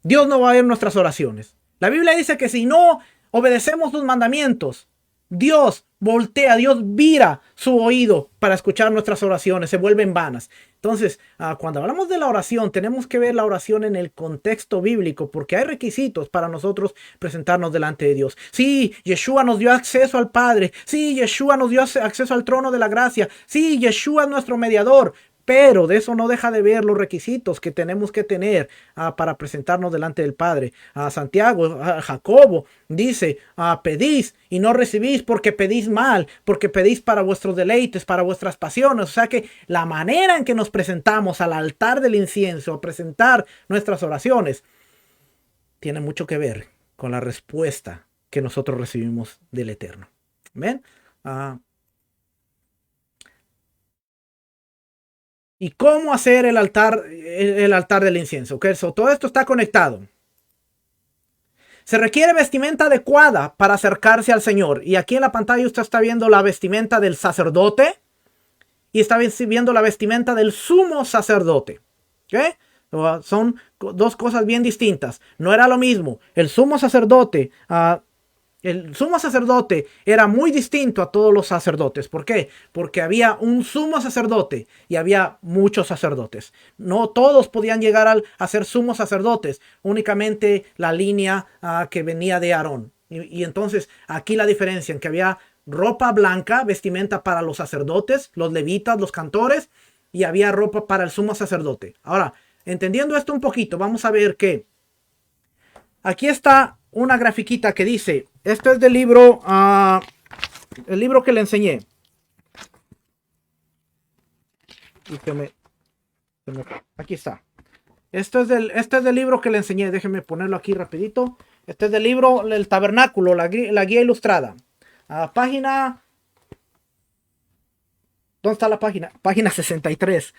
Dios no va a ver nuestras oraciones. La Biblia dice que si no obedecemos sus mandamientos, Dios voltea, Dios vira su oído para escuchar nuestras oraciones, se vuelven vanas. Entonces, cuando hablamos de la oración, tenemos que ver la oración en el contexto bíblico, porque hay requisitos para nosotros presentarnos delante de Dios. Sí, Yeshua nos dio acceso al Padre. Sí, Yeshua nos dio acceso al trono de la gracia. Sí, Yeshua es nuestro mediador. Pero de eso no deja de ver los requisitos que tenemos que tener para presentarnos delante del Padre. Santiago, Jacobo dice, pedís y no recibís porque pedís mal, porque pedís para vuestros deleites, para vuestras pasiones. O sea que la manera en que nos presentamos al altar del incienso, a presentar nuestras oraciones, tiene mucho que ver con la respuesta que nosotros recibimos del Eterno. ¿Ven? ¿Y cómo hacer el altar del incienso? Okay, todo esto está conectado. Se requiere vestimenta adecuada para acercarse al Señor. Y aquí en la pantalla usted está viendo la vestimenta del sacerdote y está viendo la vestimenta del sumo sacerdote. ¿Okay? Son dos cosas bien distintas. No era lo mismo. El sumo sacerdote era muy distinto a todos los sacerdotes. ¿Por qué? Porque había un sumo sacerdote y había muchos sacerdotes. No todos podían llegar a ser sumos sacerdotes, únicamente la línea que venía de Aarón. Y entonces aquí la diferencia en que había ropa blanca, vestimenta para los sacerdotes, los levitas, los cantores, y había ropa para el sumo sacerdote. Ahora, entendiendo esto un poquito, vamos a ver que aquí está una grafiquita que dice, esto es del libro, el libro que le enseñé. Aquí está. Este es del libro que le enseñé. Déjenme ponerlo aquí rapidito. Este es del libro El Tabernáculo, la guía ilustrada. Página... ¿Dónde está la página? Página 63.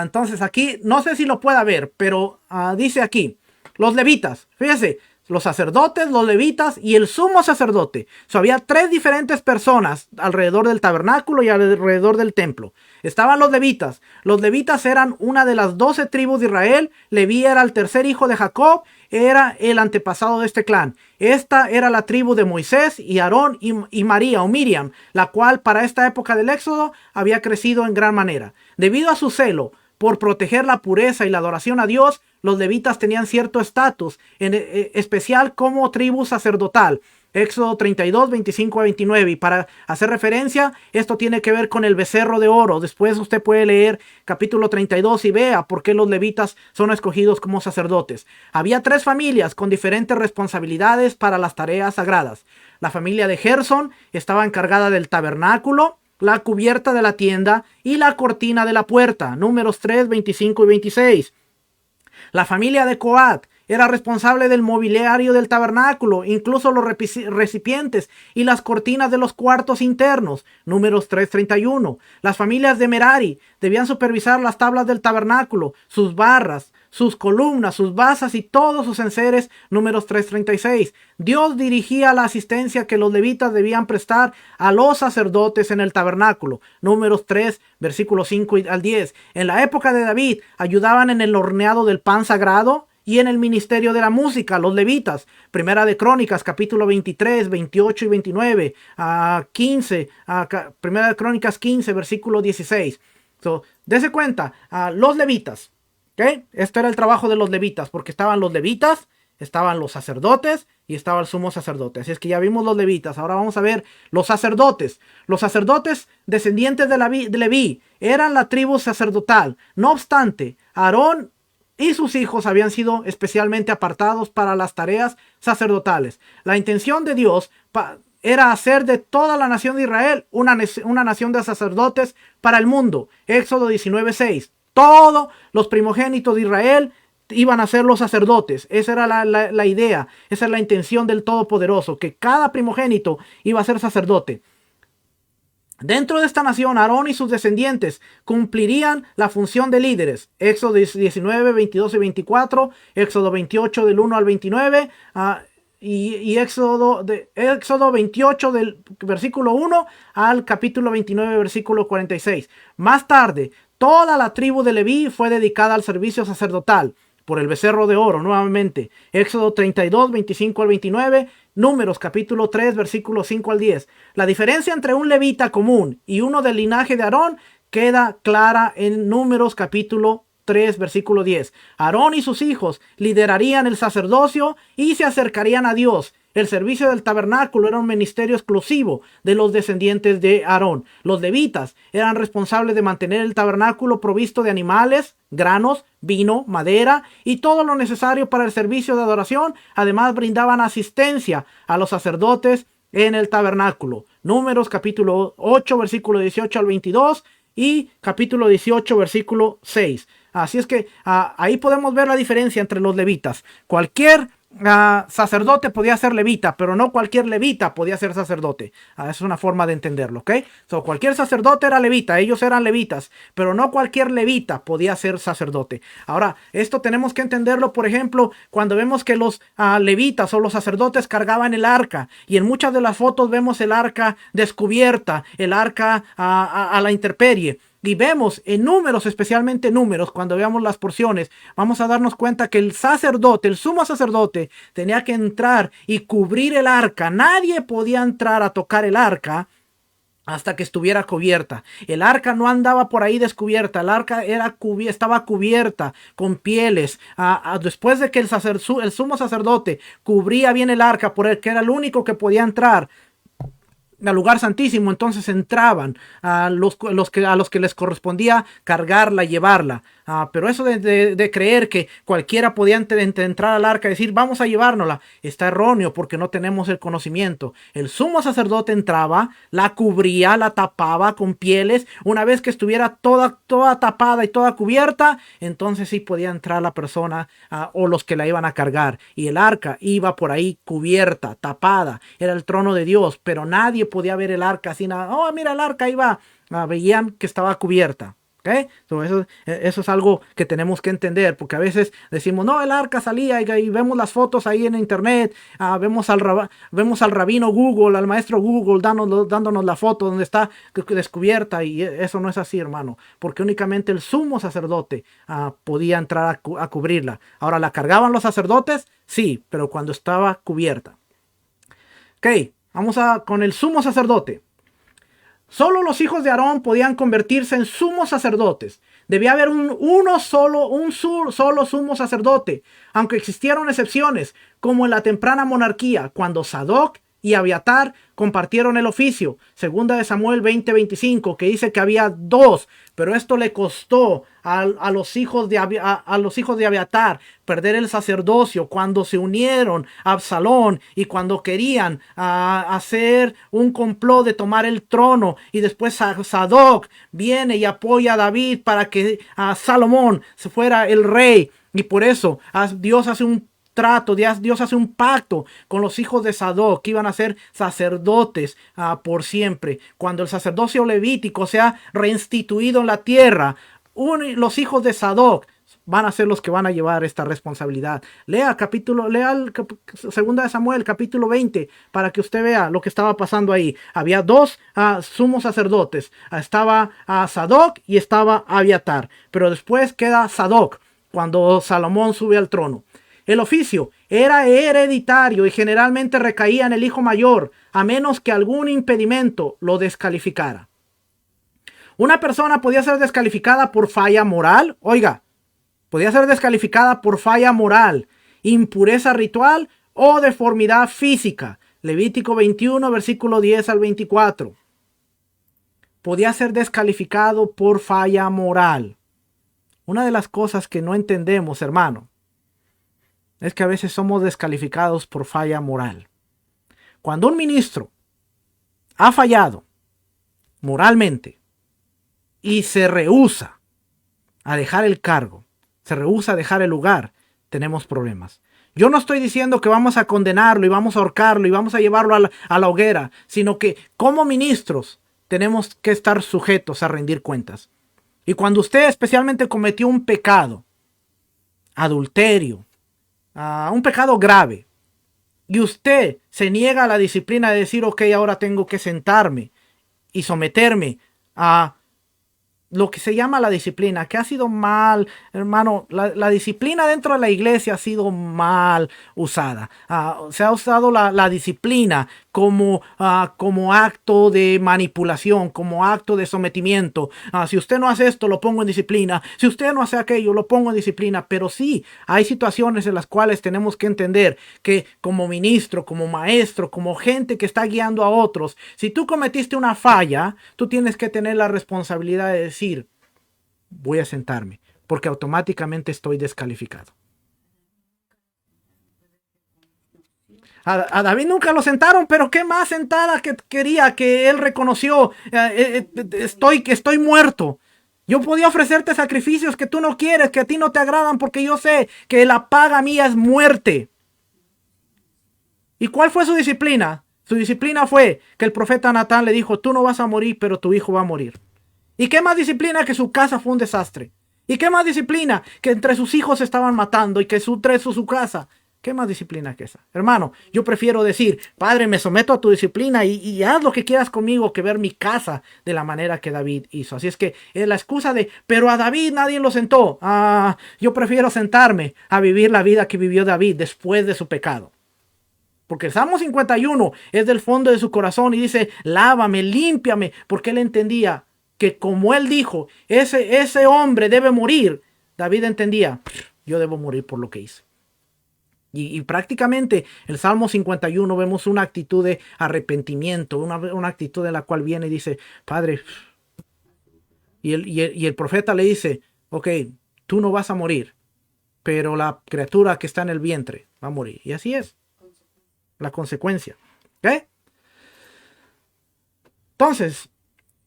Entonces aquí, no sé si lo pueda ver, pero dice aquí, los levitas. Fíjese. Los sacerdotes, los levitas y el sumo sacerdote. Había tres diferentes personas alrededor del tabernáculo y alrededor del templo. Estaban los levitas. Los levitas eran una de las 12 tribus de Israel. Leví era el tercer hijo de Jacob. Era el antepasado de este clan. Esta era la tribu de Moisés y Aarón y María o Miriam, la cual para esta época del Éxodo había crecido en gran manera. Debido a su celo por proteger la pureza y la adoración a Dios, los levitas tenían cierto estatus, en especial como tribu sacerdotal. Éxodo 32, 25 a 29. Y para hacer referencia, esto tiene que ver con el becerro de oro. Después usted puede leer capítulo 32 y vea por qué los levitas son escogidos como sacerdotes. Había tres familias con diferentes responsabilidades para las tareas sagradas. La familia de Gersón estaba encargada del tabernáculo, la cubierta de la tienda y la cortina de la puerta. Números 3, 25 y 26. La familia de Coat era responsable del mobiliario del tabernáculo, incluso los recipientes y las cortinas de los cuartos internos. Números 3:31. Las familias de Merari debían supervisar las tablas del tabernáculo, sus barras, sus columnas, sus basas y todos sus enseres. Números 3:36. Dios dirigía la asistencia que los levitas debían prestar a los sacerdotes en el tabernáculo. Números 3, versículos 5 al 10. En la época de David ayudaban en el horneado del pan sagrado y en el ministerio de la música, los levitas. Primera de Crónicas, capítulo 23, 28 y 29, 15, Primera de Crónicas 15, versículo 16. Dese cuenta, los levitas, ¿okay? Este era el trabajo de los levitas, porque estaban los levitas, estaban los sacerdotes y estaba el sumo sacerdote. Así es que ya vimos los levitas. Ahora vamos a ver los sacerdotes. Los sacerdotes descendientes de Leví eran la tribu sacerdotal. No obstante, Aarón y sus hijos habían sido especialmente apartados para las tareas sacerdotales. La intención de Dios era hacer de toda la nación de Israel una nación de sacerdotes para el mundo. Éxodo 19:6. Todos los primogénitos de Israel iban a ser los sacerdotes. Esa era la idea, esa es la intención del Todopoderoso, que cada primogénito iba a ser sacerdote. Dentro de esta nación, Aarón y sus descendientes cumplirían la función de líderes. Éxodo 19, 22 y 24, Éxodo 28 del 1 al 29, y Éxodo 28 del versículo 1 al capítulo 29, versículo 46. Más tarde, toda la tribu de Leví fue dedicada al servicio sacerdotal por el becerro de oro, nuevamente. Éxodo 32, 25 al 29, Números capítulo 3, versículo 5 al 10. La diferencia entre un levita común y uno del linaje de Aarón queda clara en Números capítulo 3, versículo 10. Aarón y sus hijos liderarían el sacerdocio y se acercarían a Dios. El servicio del tabernáculo era un ministerio exclusivo de los descendientes de Aarón. Los levitas eran responsables de mantener el tabernáculo provisto de animales, granos, vino, madera y todo lo necesario para el servicio de adoración. Además, brindaban asistencia a los sacerdotes en el tabernáculo. Números capítulo 8, versículo 18 al 22 y capítulo 18, versículo 6. Así es que ahí podemos ver la diferencia entre los levitas. Cualquier sacerdote podía ser levita, pero no cualquier levita podía ser sacerdote. Es una forma de entenderlo, ¿ok? Cualquier sacerdote era levita, ellos eran levitas, pero no cualquier levita podía ser sacerdote. Ahora, esto tenemos que entenderlo, por ejemplo, cuando vemos que los levitas o los sacerdotes cargaban el arca, y en muchas de las fotos vemos el arca descubierta, el arca a la intemperie. Y vemos en Números, especialmente Números, cuando veamos las porciones, vamos a darnos cuenta que el sacerdote, el sumo sacerdote, tenía que entrar y cubrir el arca. Nadie podía entrar a tocar el arca hasta que estuviera cubierta. El arca no andaba por ahí descubierta. El arca estaba cubierta con pieles. Después de que el sumo sacerdote cubría bien el arca, porque era el único que podía entrar al lugar santísimo, entonces entraban a los que les correspondía cargarla, llevarla. Pero eso de creer que cualquiera podía entrar al arca y decir vamos a llevárnosla, está erróneo porque no tenemos el conocimiento. El sumo sacerdote entraba, la cubría, la tapaba con pieles. Una vez que estuviera toda tapada y toda cubierta, entonces sí podía entrar la persona o los que la iban a cargar. Y el arca iba por ahí cubierta, tapada. Era el trono de Dios, pero nadie podía ver el arca así nada. Oh, mira el arca, ahí va. Veían que estaba cubierta. ¿Okay? Eso es algo que tenemos que entender, porque a veces decimos, no, el arca salía y vemos las fotos ahí en internet, vemos al rabino Google, al maestro Google dándonos la foto donde está descubierta, y eso no es así, hermano, porque únicamente el sumo sacerdote podía entrar a cubrirla. Ahora, ¿la cargaban los sacerdotes? Sí, pero cuando estaba cubierta. Ok, vamos con el sumo sacerdote. Solo los hijos de Aarón podían convertirse en sumos sacerdotes. Debía haber un solo sumo sacerdote, aunque existieron excepciones, como en la temprana monarquía, cuando Sadoc y Abiatar compartieron el oficio. Segunda de Samuel 20:25, que dice que había dos, pero esto le costó a los hijos de Abiatar perder el sacerdocio cuando se unieron a Absalón y cuando querían hacer un complot de tomar el trono, y después Sadoc viene y apoya a David para que Salomón se fuera el rey, y por eso Dios hace un trato, Dios hace un pacto con los hijos de Sadoc, que iban a ser sacerdotes por siempre. Cuando el sacerdocio levítico sea reinstituido en la tierra, los hijos de Sadoc van a ser los que van a llevar esta responsabilidad. Lea Segunda de Samuel, capítulo 20, para que usted vea lo que estaba pasando ahí. Había dos sumos sacerdotes. Estaba Sadoc y estaba Abiatar. Pero después queda Sadoc, cuando Salomón sube al trono. El oficio era hereditario y generalmente recaía en el hijo mayor, a menos que algún impedimento lo descalificara. Una persona podía ser descalificada por falla moral. Oiga, podía ser descalificada por falla moral, impureza ritual o deformidad física. Levítico 21, versículo 10 al 24. Podía ser descalificado por falla moral. Una de las cosas que no entendemos, hermano, es que a veces somos descalificados por falla moral. Cuando un ministro ha fallado moralmente y se rehúsa a dejar el cargo, se rehúsa a dejar el lugar, tenemos problemas. Yo no estoy diciendo que vamos a condenarlo y vamos a ahorcarlo y vamos a llevarlo a la hoguera, sino que como ministros tenemos que estar sujetos a rendir cuentas. Y cuando usted especialmente cometió un pecado, adulterio, un pecado grave, y usted se niega a la disciplina de decir, ok, ahora tengo que sentarme y someterme a lo que se llama la disciplina, que ha sido mal, hermano, la disciplina dentro de la iglesia ha sido mal usada. Se ha usado la disciplina como acto de manipulación, como acto de sometimiento. Si usted no hace esto, lo pongo en disciplina. Si usted no hace aquello, lo pongo en disciplina. Pero sí, hay situaciones en las cuales tenemos que entender que como ministro, como maestro, como gente que está guiando a otros, si tú cometiste una falla, tú tienes que tener la responsabilidad de decir, voy a sentarme, porque automáticamente estoy descalificado. A David nunca lo sentaron, pero qué más sentada que quería, que él reconoció, estoy muerto. Yo podía ofrecerte sacrificios que tú no quieres, que a ti no te agradan, porque yo sé que la paga mía es muerte. ¿Y cuál fue su disciplina? Su disciplina fue que el profeta Natán le dijo, tú no vas a morir, pero tu hijo va a morir. ¿Y qué más disciplina que su casa fue un desastre? ¿Y qué más disciplina que entre sus hijos se estaban matando y que su casa? ¿Qué más disciplina que esa? Hermano, yo prefiero decir, Padre, me someto a tu disciplina y haz lo que quieras conmigo, que ver mi casa de la manera que David hizo. Así es que es la excusa de, pero a David nadie lo sentó. Yo prefiero sentarme a vivir la vida que vivió David después de su pecado. Porque el Salmo 51 es del fondo de su corazón y dice, lávame, límpiame, porque él entendía que como él dijo, ese hombre debe morir. David entendía, yo debo morir por lo que hice. Y prácticamente el Salmo 51 vemos una actitud de arrepentimiento, una actitud de la cual viene y dice, Padre, y el profeta le dice, ok, tú no vas a morir, pero la criatura que está en el vientre va a morir. Y así es la consecuencia. ¿Ok? Entonces,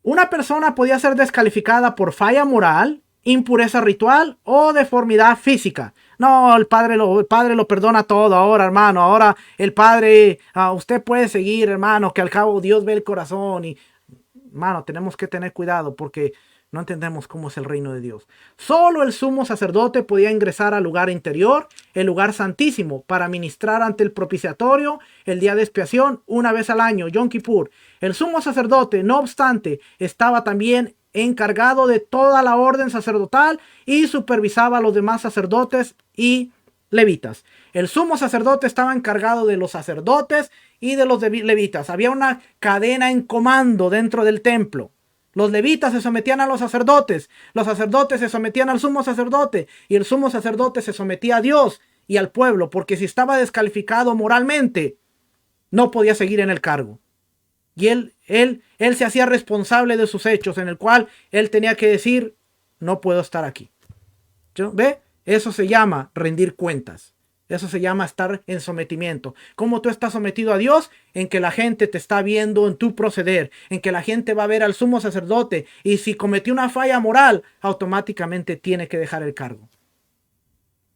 una persona podía ser descalificada por falla moral, impureza ritual o deformidad física. No, el padre lo perdona todo ahora, hermano. Ahora el Padre, usted puede seguir, hermano, que al cabo Dios ve el corazón. Y, hermano, tenemos que tener cuidado porque no entendemos cómo es el reino de Dios. Solo el sumo sacerdote podía ingresar al lugar interior, el lugar santísimo, para ministrar ante el propiciatorio el día de expiación una vez al año, Yom Kippur. El sumo sacerdote, no obstante, estaba también encargado de toda la orden sacerdotal y supervisaba a los demás sacerdotes y levitas. El sumo sacerdote estaba encargado de los sacerdotes y de los levitas. Había una cadena en comando dentro del templo. Los levitas se sometían a los sacerdotes se sometían al sumo sacerdote y el sumo sacerdote se sometía a Dios y al pueblo, porque si estaba descalificado moralmente, no podía seguir en el cargo. Y él se hacía responsable de sus hechos, en el cual él tenía que decir, no puedo estar aquí. ¿Ve? Eso se llama rendir cuentas. Eso se llama estar en sometimiento. ¿Cómo tú estás sometido a Dios? En que la gente te está viendo en tu proceder, en que la gente va a ver al sumo sacerdote y si cometió una falla moral, automáticamente tiene que dejar el cargo.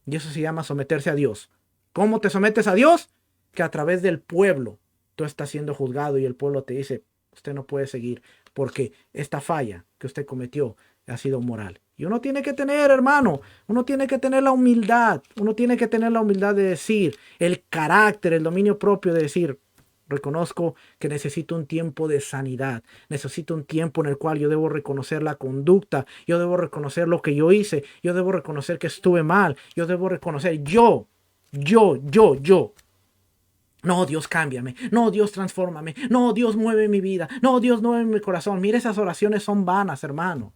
Y eso se llama someterse a Dios. ¿Cómo te sometes a Dios? Que a través del pueblo tú estás siendo juzgado y el pueblo te dice, usted no puede seguir porque esta falla que usted cometió ha sido moral. Y uno tiene que tener, hermano, uno tiene que tener la humildad. Uno tiene que tener la humildad de decir, el carácter, el dominio propio de decir, reconozco que necesito un tiempo de sanidad. Necesito un tiempo en el cual yo debo reconocer la conducta. Yo debo reconocer lo que yo hice. Yo debo reconocer que estuve mal. Yo debo reconocer yo. No, Dios, cámbiame. No, Dios, transfórmame. No, Dios, mueve mi vida. No, Dios, mueve mi corazón. Mire, esas oraciones son vanas, hermano.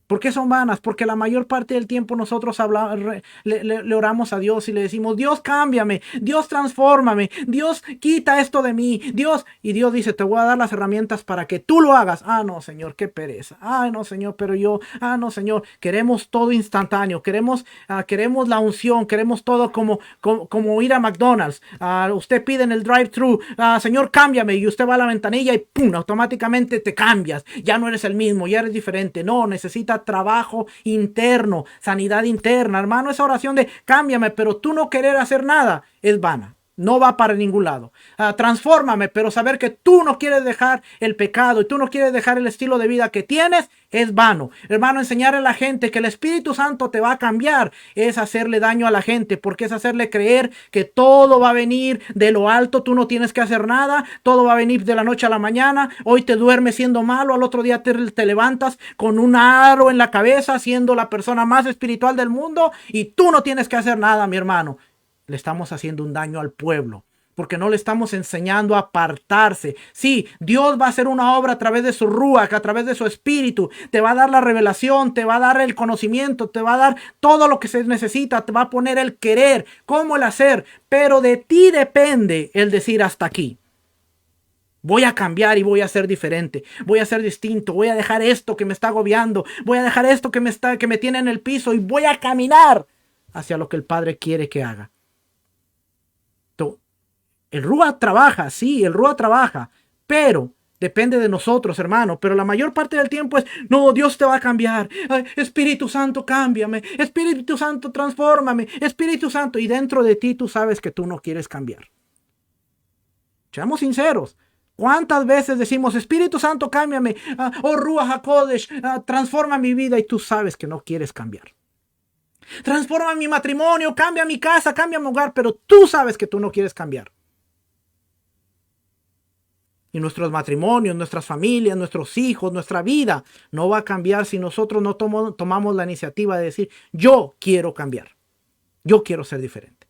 ¿Por qué son vanas? Porque la mayor parte del tiempo nosotros le oramos a Dios y le decimos, Dios, cámbiame, Dios, transfórmame, Dios, quita esto de mí, Dios. Y Dios dice, te voy a dar las herramientas para que tú lo hagas. No, Señor, qué pereza. No, Señor, pero yo, no, Señor, queremos todo instantáneo, queremos la unción, queremos todo como ir a McDonald's. Usted pide en el drive-thru, Señor, cámbiame, y usted va a la ventanilla y ¡pum! Automáticamente te cambias. Ya no eres el mismo, ya eres diferente. No, necesita significa trabajo interno, sanidad interna. Hermano, esa oración de cámbiame, pero tú no querer hacer nada es vana. No va para ningún lado. Transfórmame, pero saber que tú no quieres dejar el pecado y tú no quieres dejar el estilo de vida que tienes es vano. Hermano, enseñarle a la gente que el Espíritu Santo te va a cambiar es hacerle daño a la gente, porque es hacerle creer que todo va a venir de lo alto, tú no tienes que hacer nada, todo va a venir de la noche a la mañana. Hoy te duermes siendo malo, al otro día te levantas con un aro en la cabeza, siendo la persona más espiritual del mundo y tú no tienes que hacer nada, mi hermano. Le estamos haciendo un daño al pueblo, porque no le estamos enseñando a apartarse. Sí, Dios va a hacer una obra a través de su Ruach, a través de su Espíritu. Te va a dar la revelación, te va a dar el conocimiento, te va a dar todo lo que se necesita, te va a poner el querer, cómo el hacer. Pero de ti depende el decir hasta aquí. Voy a cambiar y voy a ser diferente. Voy a ser distinto. Voy a dejar esto que me está agobiando. Voy a dejar esto que me tiene en el piso y voy a caminar hacia lo que el Padre quiere que haga. El Ruach trabaja, sí, el Ruach trabaja, pero depende de nosotros, hermano. Pero la mayor parte del tiempo es, no, Dios te va a cambiar. Ay, Espíritu Santo, cámbiame. Espíritu Santo, transfórmame. Espíritu Santo, y dentro de ti tú sabes que tú no quieres cambiar. Seamos sinceros. ¿Cuántas veces decimos, Espíritu Santo, cámbiame? Oh, Ruach HaKodesh, transforma mi vida, y tú sabes que no quieres cambiar. Transforma mi matrimonio, cambia mi casa, cambia mi hogar, pero tú sabes que tú no quieres cambiar. Y nuestros matrimonios, nuestras familias, nuestros hijos, nuestra vida no va a cambiar si nosotros no tomamos la iniciativa de decir, yo quiero cambiar. Yo quiero ser diferente.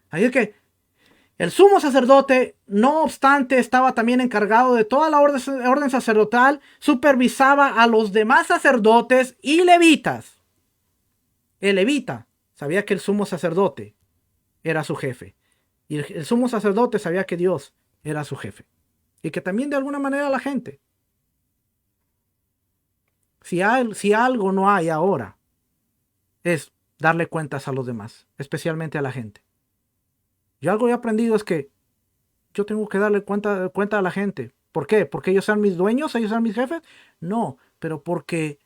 Así es que el sumo sacerdote, no obstante, estaba también encargado de toda la orden sacerdotal, supervisaba a los demás sacerdotes y levitas. El levita sabía que el sumo sacerdote era su jefe. Y el sumo sacerdote sabía que Dios era su jefe. Y que también de alguna manera la gente. Si algo no hay ahora, es darle cuentas a los demás, especialmente a la gente. Yo algo he aprendido es que yo tengo que darle cuenta a la gente. ¿Por qué? ¿Porque ellos sean mis dueños? ¿Ellos sean mis jefes? No, pero porque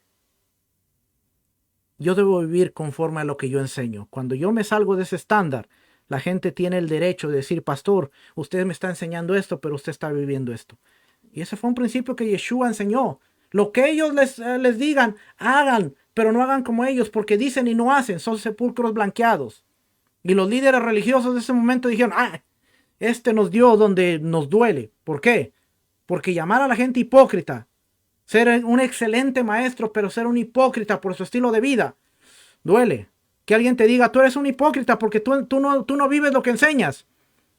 yo debo vivir conforme a lo que yo enseño. Cuando yo me salgo de ese estándar, la gente tiene el derecho de decir, pastor, usted me está enseñando esto, pero usted está viviendo esto. Y ese fue un principio que Yeshua enseñó. Lo que ellos les digan, hagan, pero no hagan como ellos, porque dicen y no hacen, son sepulcros blanqueados. Y los líderes religiosos de ese momento dijeron, este nos dio donde nos duele. ¿Por qué? Porque llamar a la gente hipócrita, ser un excelente maestro, pero ser un hipócrita por su estilo de vida, duele. Que alguien te diga, tú eres un hipócrita porque tú no vives lo que enseñas.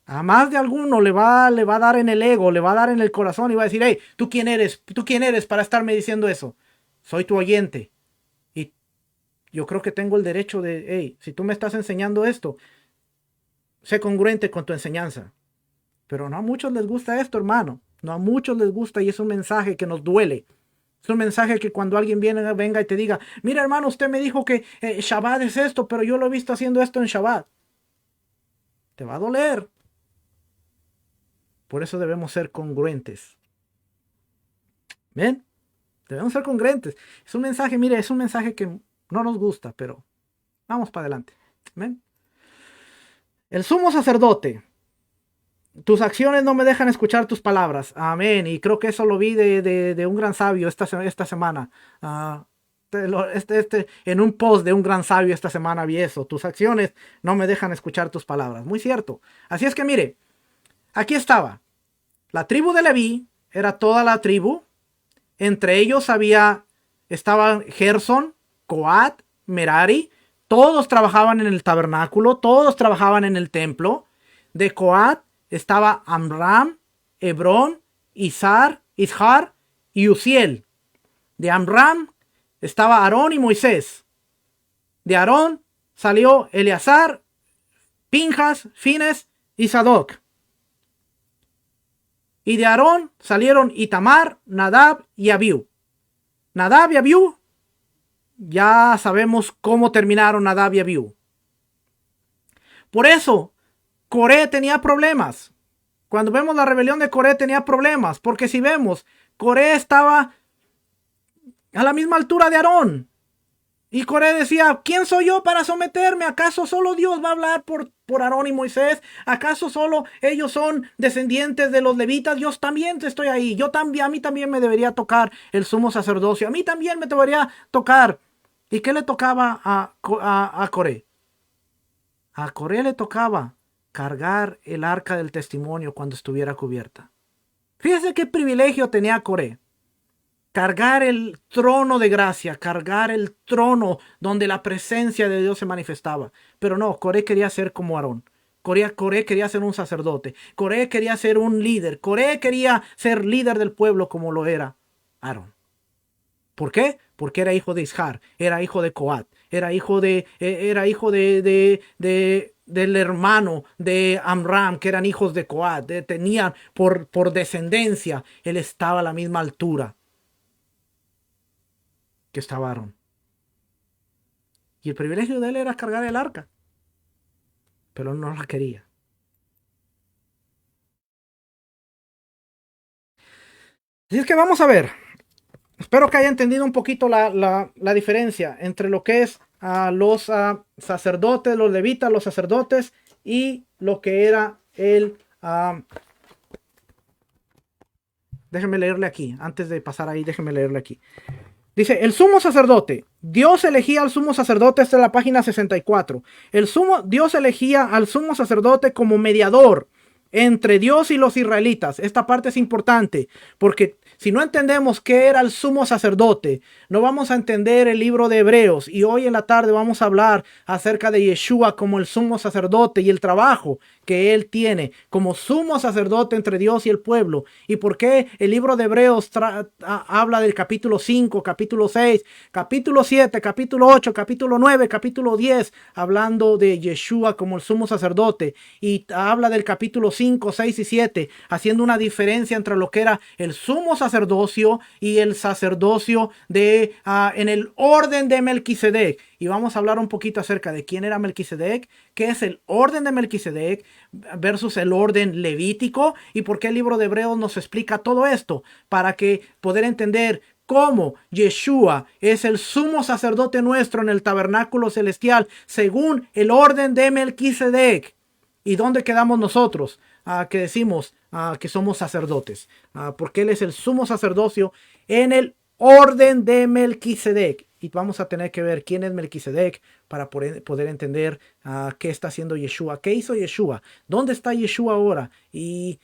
A más de alguno le va a dar en el ego, le va a dar en el corazón y va a decir, hey, ¿tú quién eres? ¿Tú quién eres para estarme diciendo eso? Soy tu oyente. Y yo creo que tengo el derecho de, hey, si tú me estás enseñando esto, sé congruente con tu enseñanza. Pero no a muchos les gusta esto, hermano. No a muchos les gusta y es un mensaje que nos duele. Es un mensaje que cuando alguien venga y te diga, mira hermano, usted me dijo que Shabbat es esto, pero yo lo he visto haciendo esto en Shabbat. Te va a doler. Por eso debemos ser congruentes. ¿Ven? Debemos ser congruentes. Es un mensaje, mire, es un mensaje que no nos gusta, pero vamos para adelante. ¿Ven? El sumo sacerdote. Tus acciones no me dejan escuchar tus palabras. Amén. Y creo que eso lo vi de un gran sabio esta semana. En un post de un gran sabio esta semana vi eso. Tus acciones no me dejan escuchar tus palabras. Muy cierto. Así es que mire, aquí estaba. La tribu de Leví era toda la tribu. Entre ellos estaban Gerson, Coat, Merari. Todos trabajaban en el tabernáculo. Todos trabajaban en el templo. De Coat estaba Amram, Hebrón, Ishar y Uziel. De Amram estaba Aarón y Moisés. De Aarón salió Eleazar, Pinjas, Fines y Sadoc. Y de Aarón salieron Itamar, Nadab y Abiú. Nadab y Abiú, ya sabemos cómo terminaron Nadab y Abiú. Por eso, Coré tenía problemas. Cuando vemos la rebelión de Coré tenía problemas. Porque si vemos, Coré estaba a la misma altura de Aarón. Y Coré decía, ¿quién soy yo para someterme? ¿Acaso solo Dios va a hablar por Aarón y Moisés? ¿Acaso solo ellos son descendientes de los levitas? Yo también estoy ahí. A mí también me debería tocar el sumo sacerdocio. A mí también me debería tocar. ¿Y qué le tocaba a Coré? A Coré le tocaba cargar el arca del testimonio cuando estuviera cubierta. Fíjese qué privilegio tenía Coré. Cargar el trono de gracia, cargar el trono donde la presencia de Dios se manifestaba. Pero no, Coré quería ser como Aarón. Coré quería ser un sacerdote. Coré quería ser un líder. Coré quería ser líder del pueblo como lo era Aarón. ¿Por qué? Porque era hijo de Ishar, era hijo de Coat, era hijo del hermano de Amram, que eran hijos de Coat. Tenían por descendencia, él estaba a la misma altura que estaba Aarón. Y el privilegio de él era cargar el arca, pero él no la quería. Así es que vamos a ver. Espero que haya entendido un poquito la diferencia entre lo que es los sacerdotes, los levitas, los sacerdotes y lo que era el... déjenme leerle aquí. Antes de pasar ahí, déjenme leerle aquí. Dice, el sumo sacerdote. Dios elegía al sumo sacerdote, esta es la página 64. Dios elegía al sumo sacerdote como mediador entre Dios y los israelitas. Esta parte es importante porque si no entendemos qué era el sumo sacerdote, no vamos a entender el libro de Hebreos. Y hoy en la tarde vamos a hablar acerca de Yeshua como el sumo sacerdote y el trabajo que él tiene como sumo sacerdote entre Dios y el pueblo. Y por qué el libro de Hebreos habla del capítulo 5, capítulo 6, capítulo 7, capítulo 8, capítulo 9, capítulo 10, hablando de Yeshua como el sumo sacerdote. Y habla del capítulo 5, 6 y 7, haciendo una diferencia entre lo que era el sumo sacerdocio y el sacerdocio en el orden de Melquisedec. Y vamos a hablar un poquito acerca de quién era Melquisedec, qué es el orden de Melquisedec versus el orden levítico y por qué el libro de Hebreos nos explica todo esto para que poder entender cómo Yeshua es el sumo sacerdote nuestro en el tabernáculo celestial según el orden de Melquisedec. ¿Y dónde quedamos nosotros? Que decimos que somos sacerdotes. Porque él es el sumo sacerdocio en el orden de Melquisedec. Y vamos a tener que ver quién es Melquisedec para poder entender qué está haciendo Yeshua. ¿Qué hizo Yeshua? ¿Dónde está Yeshua ahora? Y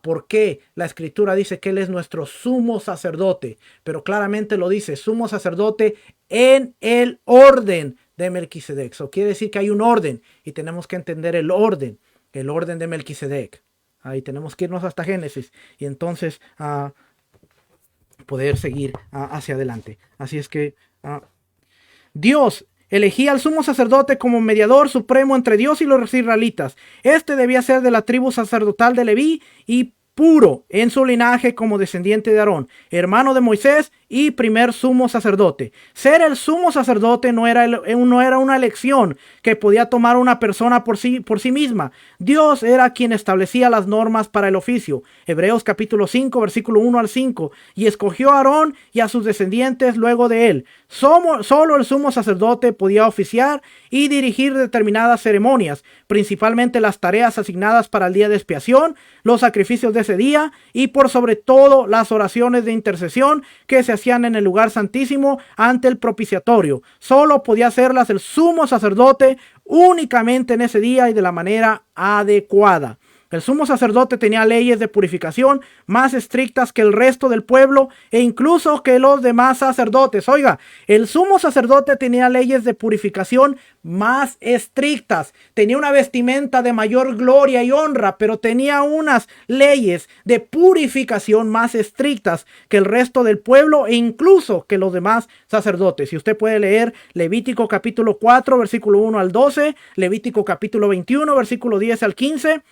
por qué la escritura dice que él es nuestro sumo sacerdote. Pero claramente lo dice, sumo sacerdote en el orden de Melquisedec. Eso quiere decir que hay un orden y tenemos que entender el orden de Melquisedec. Ahí tenemos que irnos hasta Génesis y entonces poder seguir hacia adelante. Así es que Dios elegía al sumo sacerdote como mediador supremo entre Dios y los israelitas. Este debía ser de la tribu sacerdotal de Leví y puro en su linaje como descendiente de Aarón, hermano de Moisés y primer sumo sacerdote. Ser el sumo sacerdote no era una elección que podía tomar una persona por sí misma. Dios era quien establecía las normas para el oficio. Hebreos capítulo 5, versículo 1 al 5. Y escogió a Aarón y a sus descendientes luego de él. Solo el sumo sacerdote podía oficiar y dirigir determinadas ceremonias, principalmente las tareas asignadas para el día de expiación, los sacrificios de ese día y por sobre todo las oraciones de intercesión que se hacían en el lugar santísimo ante el propiciatorio. Solo podía hacerlas el sumo sacerdote únicamente en ese día y de la manera adecuada. El sumo sacerdote tenía leyes de purificación más estrictas que el resto del pueblo e incluso que los demás sacerdotes. Oiga, el sumo sacerdote tenía leyes de purificación más estrictas. Tenía una vestimenta de mayor gloria y honra, pero tenía unas leyes de purificación más estrictas que el resto del pueblo e incluso que los demás sacerdotes. Y usted puede leer Levítico capítulo 4, versículo 1 al 12, Levítico capítulo 21, versículo 10 al 15.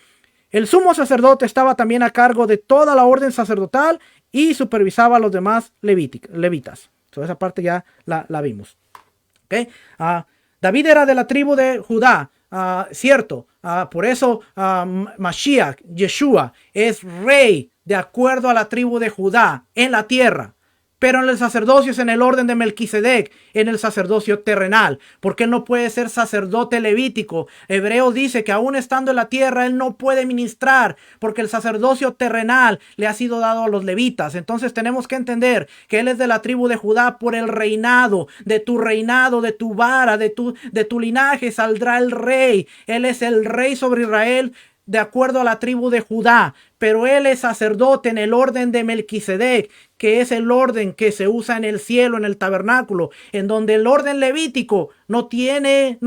El sumo sacerdote estaba también a cargo de toda la orden sacerdotal y supervisaba a los demás levitas. Esa parte ya la vimos. ¿Okay? David era de la tribu de Judá, cierto. Por eso Mashiach, Yeshua, es rey de acuerdo a la tribu de Judá en la tierra. Pero en el sacerdocio es en el orden de Melquisedec, en el sacerdocio terrenal, porque él no puede ser sacerdote levítico. Hebreos dice que aún estando en la tierra, él no puede ministrar, porque el sacerdocio terrenal le ha sido dado a los levitas. Entonces tenemos que entender que él es de la tribu de Judá por el reinado, de tu vara, de tu linaje saldrá el rey. Él es el rey sobre Israel de acuerdo a la tribu de Judá, pero él es sacerdote en el orden de Melquisedec, que es el orden que se usa en el cielo, en el tabernáculo, en donde el orden levítico no tiene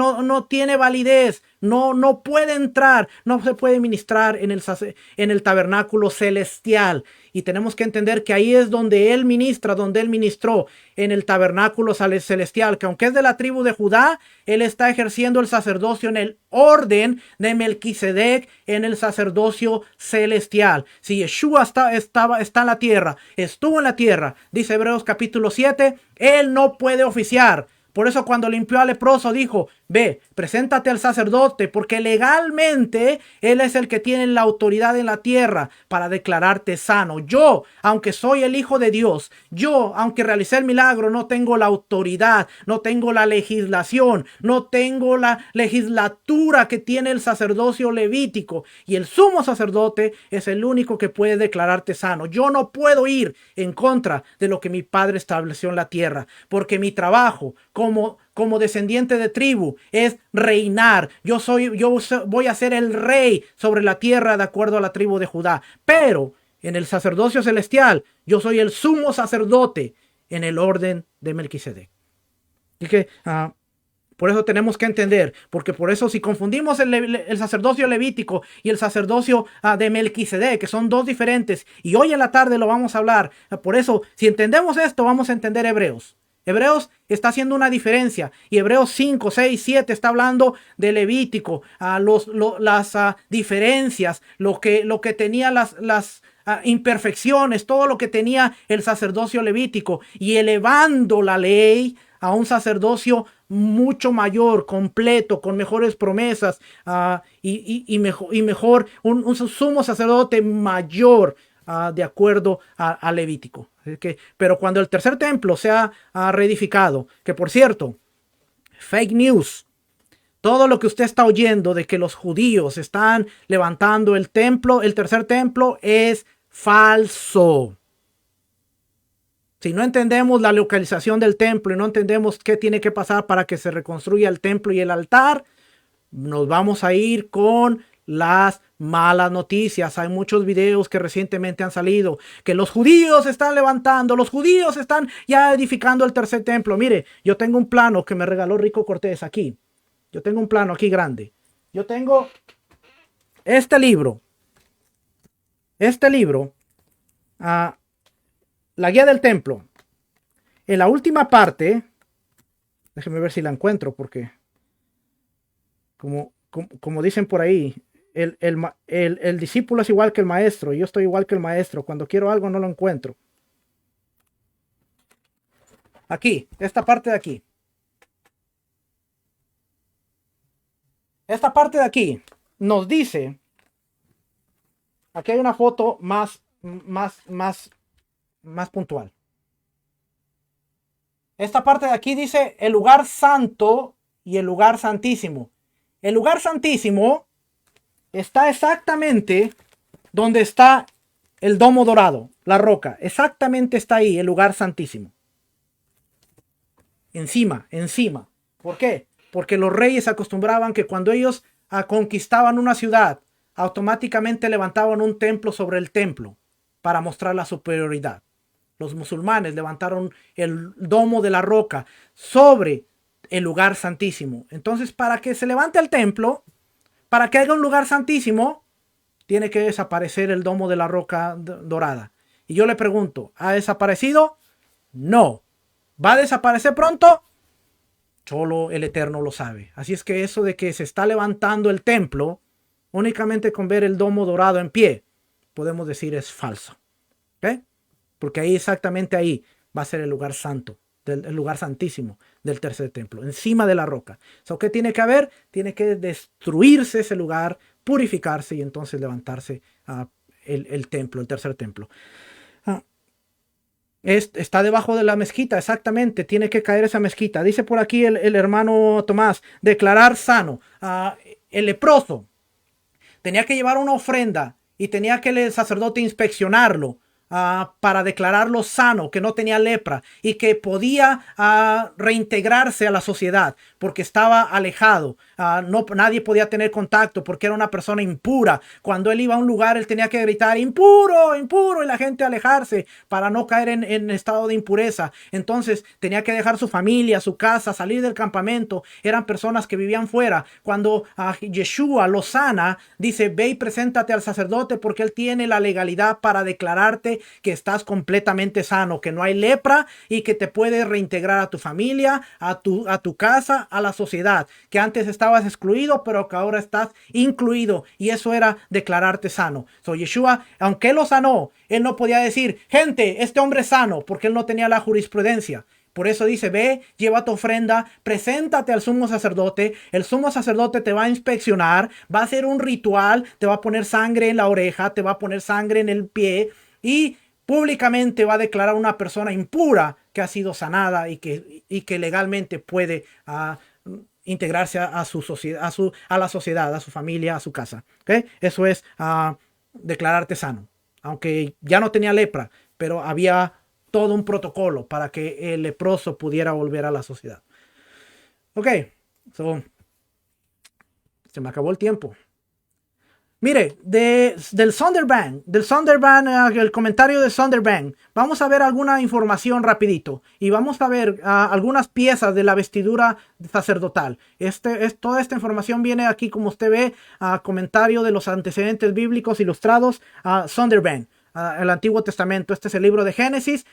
validez, no puede entrar, no se puede ministrar en el tabernáculo celestial. Y tenemos que entender que ahí es donde él ministra, donde él ministró en el tabernáculo celestial, que aunque es de la tribu de Judá, él está ejerciendo el sacerdocio en el orden de Melquisedec, en el sacerdocio celestial. Si Yeshua está en la tierra, estuvo en la tierra, dice Hebreos capítulo 7, él no puede oficiar. Por eso cuando limpió al leproso dijo, ve, preséntate al sacerdote, porque legalmente él es el que tiene la autoridad en la tierra para declararte sano. Yo, aunque soy el Hijo de Dios, yo, aunque realicé el milagro, no tengo la autoridad, no tengo la legislación, no tengo la legislatura que tiene el sacerdocio levítico. Y el sumo sacerdote es el único que puede declararte sano. Yo no puedo ir en contra de lo que mi Padre estableció en la tierra, porque mi trabajo como descendiente de tribu es reinar. Yo voy a ser el rey sobre la tierra de acuerdo a la tribu de Judá. Pero en el sacerdocio celestial, yo soy el sumo sacerdote en el orden de Melquisedec. Y que por eso tenemos que entender, porque por eso si confundimos el sacerdocio levítico y el sacerdocio de Melquisedec, que son dos diferentes, y hoy en la tarde lo vamos a hablar, por eso si entendemos esto, vamos a entender Hebreos. Hebreos está haciendo una diferencia y Hebreos 5, 6, 7 está hablando de Levítico, las diferencias, lo que tenía las imperfecciones, todo lo que tenía el sacerdocio levítico y elevando la ley a un sacerdocio mucho mayor, completo, con mejores promesas y mejor, un sumo sacerdote mayor de acuerdo a Levítico. Pero cuando el tercer templo sea reedificado, que por cierto, fake news, todo lo que usted está oyendo de que los judíos están levantando el templo, el tercer templo, es falso. Si no entendemos la localización del templo y no entendemos qué tiene que pasar para que se reconstruya el templo y el altar, nos vamos a ir con las malas noticias. Hay muchos videos que recientemente han salido que los judíos están levantando, los judíos están ya edificando el tercer templo. Mire, yo tengo un plano que me regaló Rico Cortés aquí. Yo tengo un plano aquí grande. Yo tengo este libro, la guía del templo. En la última parte, déjeme ver si la encuentro, porque como dicen por ahí, el discípulo es igual que el maestro. Yo estoy igual que el maestro. Cuando quiero algo no lo encuentro. Aquí, esta parte de aquí. Esta parte de aquí nos dice, aquí hay una foto más puntual. Esta parte de aquí dice el lugar santo y el lugar santísimo. El lugar santísimo está exactamente donde está el domo dorado, la roca. Exactamente está ahí el lugar santísimo. Encima. ¿Por qué? Porque los reyes acostumbraban que cuando ellos conquistaban una ciudad, automáticamente levantaban un templo sobre el templo para mostrar la superioridad. Los musulmanes levantaron el domo de la roca sobre el lugar santísimo. Entonces, para que se levante el templo, para que haya un lugar santísimo, tiene que desaparecer el domo de la roca dorada. Y yo le pregunto, ¿ha desaparecido? No. ¿Va a desaparecer pronto? Solo el Eterno lo sabe. Así es que eso de que se está levantando el templo, únicamente con ver el domo dorado en pie, podemos decir es falso. ¿Ok? Porque ahí exactamente ahí va a ser el lugar santo, el lugar santísimo del tercer templo, encima de la roca. ¿Qué tiene que haber? Tiene que destruirse ese lugar, purificarse y entonces levantarse el templo, el tercer templo. Está debajo de la mezquita, exactamente. Tiene que caer esa mezquita. Dice por aquí el hermano Tomás, declarar sano. El leproso tenía que llevar una ofrenda y tenía que el sacerdote inspeccionarlo para declararlo sano, que no tenía lepra y que podía reintegrarse a la sociedad porque estaba alejado. No, nadie podía tener contacto porque era una persona impura. Cuando él iba a un lugar, él tenía que gritar impuro, impuro, y la gente alejarse para no caer en estado de impureza. Entonces tenía que dejar su familia, su casa, salir del campamento. Eran personas que vivían fuera. Cuando Yeshua lo sana, dice, ve y preséntate al sacerdote porque él tiene la legalidad para declararte que estás completamente sano, que no hay lepra y que te puedes reintegrar a tu familia, a tu casa, a la sociedad, que antes estabas excluido, pero que ahora estás incluido, y eso era declararte sano. So Yeshua, aunque él lo sanó, él no podía decir, gente, este hombre es sano, porque él no tenía la jurisprudencia. Por eso dice, ve, lleva tu ofrenda, preséntate al sumo sacerdote. El sumo sacerdote te va a inspeccionar, va a hacer un ritual, te va a poner sangre en la oreja, te va a poner sangre en el pie y públicamente va a declarar a una persona impura que ha sido sanada y que legalmente puede integrarse a su sociedad, a la sociedad, a su familia, a su casa. ¿Okay? Eso es declararte sano. Aunque ya no tenía lepra, pero había todo un protocolo para que el leproso pudiera volver a la sociedad. Ok, se me acabó el tiempo. Mire, del Sonderban, el comentario de Sonderban, vamos a ver alguna información rapidito y vamos a ver algunas piezas de la vestidura sacerdotal. Toda esta información viene aquí, como usted ve, comentario de los antecedentes bíblicos ilustrados, Sonderban. El Antiguo Testamento. Este es el libro de Génesis,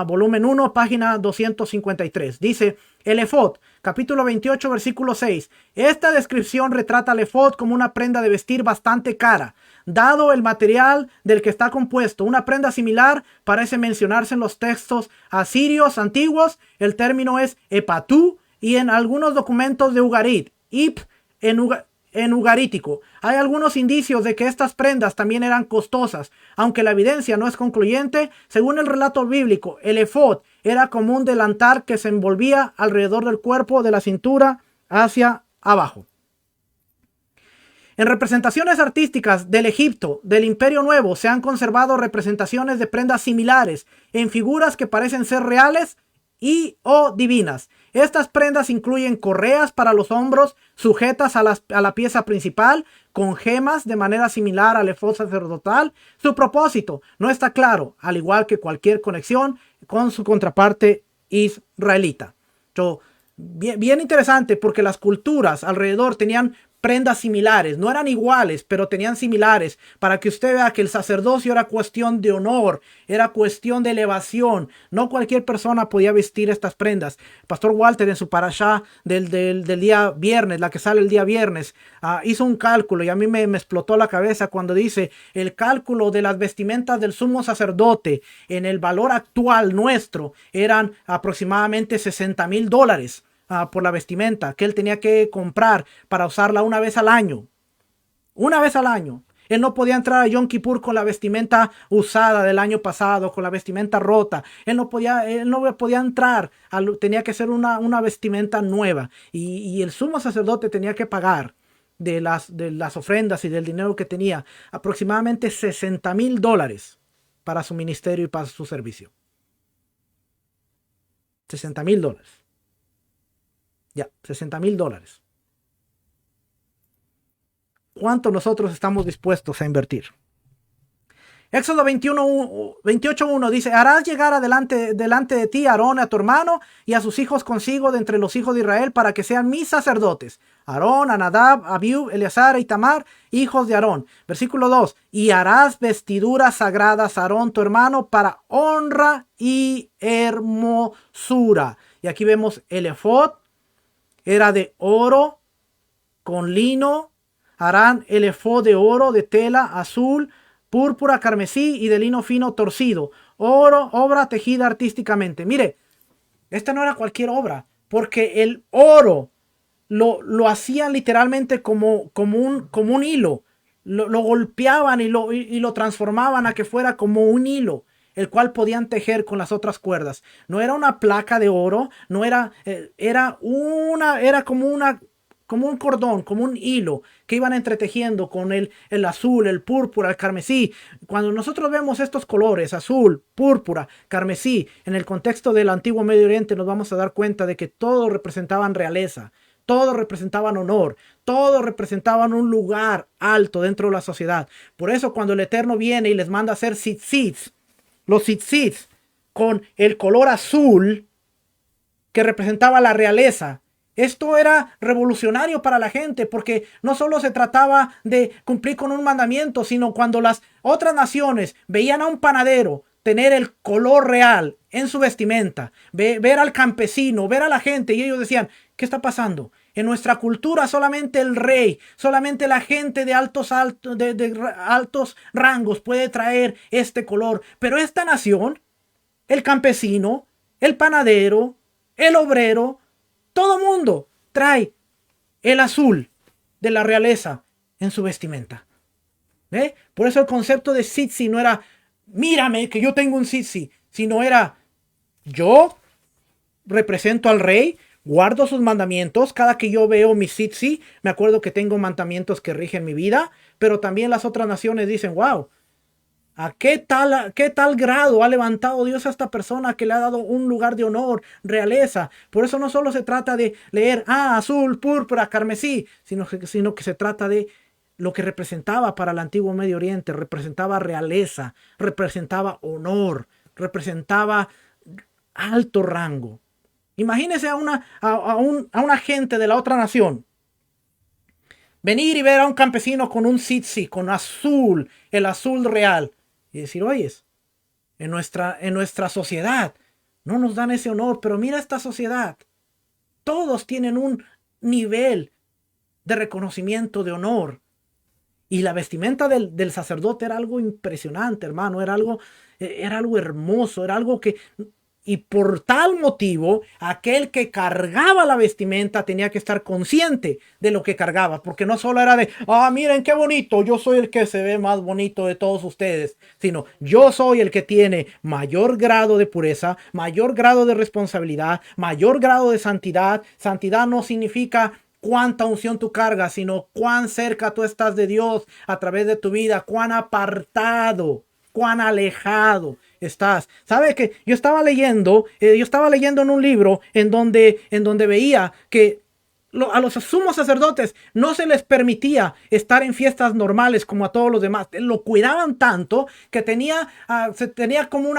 volumen 1, página 253. Dice, el efod, capítulo 28, versículo 6. Esta descripción retrata al efod como una prenda de vestir bastante cara. Dado el material del que está compuesto, una prenda similar parece mencionarse en los textos asirios antiguos. El término es epatú y en algunos documentos de Ugarit, ip en ugarítico. Hay algunos indicios de que estas prendas también eran costosas, aunque la evidencia no es concluyente. Según el relato bíblico, el efod era como un delantal que se envolvía alrededor del cuerpo de la cintura hacia abajo. En representaciones artísticas del Egipto, del Imperio Nuevo, se han conservado representaciones de prendas similares en figuras que parecen ser reales o divinas. Estas prendas incluyen correas para los hombros sujetas a la pieza principal con gemas de manera similar al efod sacerdotal. Su propósito no está claro, al igual que cualquier conexión con su contraparte israelita. Bien interesante porque las culturas alrededor tenían prendas similares, no eran iguales, pero tenían similares, para que usted vea que el sacerdocio era cuestión de honor, era cuestión de elevación. No cualquier persona podía vestir estas prendas. Pastor Walter en su parashá del día viernes, la que sale el día viernes, hizo un cálculo y a mí me explotó la cabeza cuando dice el cálculo de las vestimentas del sumo sacerdote en el valor actual nuestro eran aproximadamente $60,000. Por la vestimenta que él tenía que comprar para usarla una vez al año. Una vez al año. Él no podía entrar a Yom Kippur con la vestimenta usada del año pasado, con la vestimenta rota. Él no podía entrar. Tenía que ser una vestimenta nueva. Y el sumo sacerdote tenía que pagar de las ofrendas y del dinero que tenía aproximadamente $60,000 para su ministerio y para su servicio. $60,000. Ya, $60,000. ¿Cuánto nosotros estamos dispuestos a invertir? Éxodo 28:1 dice, harás llegar delante de ti a Aarón, a tu hermano, y a sus hijos consigo de entre los hijos de Israel, para que sean mis sacerdotes. Aarón, Nadab, Abiú, Eleazar y Tamar, hijos de Aarón. Versículo 2, y harás vestiduras sagradas a Aarón, tu hermano, para honra y hermosura. Y aquí vemos el efod. Era de oro con lino. Harán el efod de oro, de tela azul, púrpura, carmesí y de lino fino torcido. Oro, obra tejida artísticamente. Mire, esta no era cualquier obra, porque el oro lo hacían literalmente como un hilo. Lo golpeaban y lo transformaban a que fuera como un hilo. el cual podían tejer con las otras cuerdas. No era una placa de oro, no era, era como un cordón, como un hilo que iban entretejiendo con el azul, el púrpura, el carmesí. Cuando nosotros vemos estos colores, azul, púrpura, carmesí, en el contexto del antiguo Medio Oriente, nos vamos a dar cuenta de que todos representaban realeza, todos representaban honor, todos representaban un lugar alto dentro de la sociedad. Por eso cuando el Eterno viene y les manda a hacer tzitzits, los tzitzits con el color azul que representaba la realeza, esto era revolucionario para la gente, porque no solo se trataba de cumplir con un mandamiento, sino cuando las otras naciones veían a un panadero tener el color real en su vestimenta, ver al campesino, ver a la gente, y ellos decían, ¿qué está pasando? En nuestra cultura solamente el rey, solamente la gente de altos rangos puede traer este color, pero esta nación, el campesino, el panadero, el obrero, todo mundo trae el azul de la realeza en su vestimenta. ¿Ve? Por eso el concepto de tzitzi no era, mírame que yo tengo un tzitzi, sino era, yo represento al rey, guardo sus mandamientos. Cada que yo veo mi tzitzi, me acuerdo que tengo mandamientos que rigen mi vida, pero también las otras naciones dicen, wow, ¿a qué tal grado ha levantado Dios a esta persona que le ha dado un lugar de honor, realeza? Por eso no solo se trata de leer, azul, púrpura, carmesí, sino que se trata de lo que representaba para el antiguo Medio Oriente. Representaba realeza, representaba honor, representaba alto rango. Imagínese a una gente de la otra nación venir y ver a un campesino con un tzitzi, con azul, el azul real, y decir, oyes, en nuestra sociedad no nos dan ese honor, pero mira esta sociedad. Todos tienen un nivel de reconocimiento, de honor. Y la vestimenta del sacerdote era algo impresionante, hermano. Era algo hermoso, era algo que... Y por tal motivo, aquel que cargaba la vestimenta tenía que estar consciente de lo que cargaba, porque no solo era de, miren qué bonito, yo soy el que se ve más bonito de todos ustedes, sino yo soy el que tiene mayor grado de pureza, mayor grado de responsabilidad, mayor grado de santidad. Santidad no significa cuánta unción tú cargas, sino cuán cerca tú estás de Dios a través de tu vida, cuán apartado, cuán alejado estás. ¿Sabe que yo estaba leyendo en un libro en donde veía que a los sumos sacerdotes no se les permitía estar en fiestas normales como a todos los demás? Lo cuidaban tanto que tenía como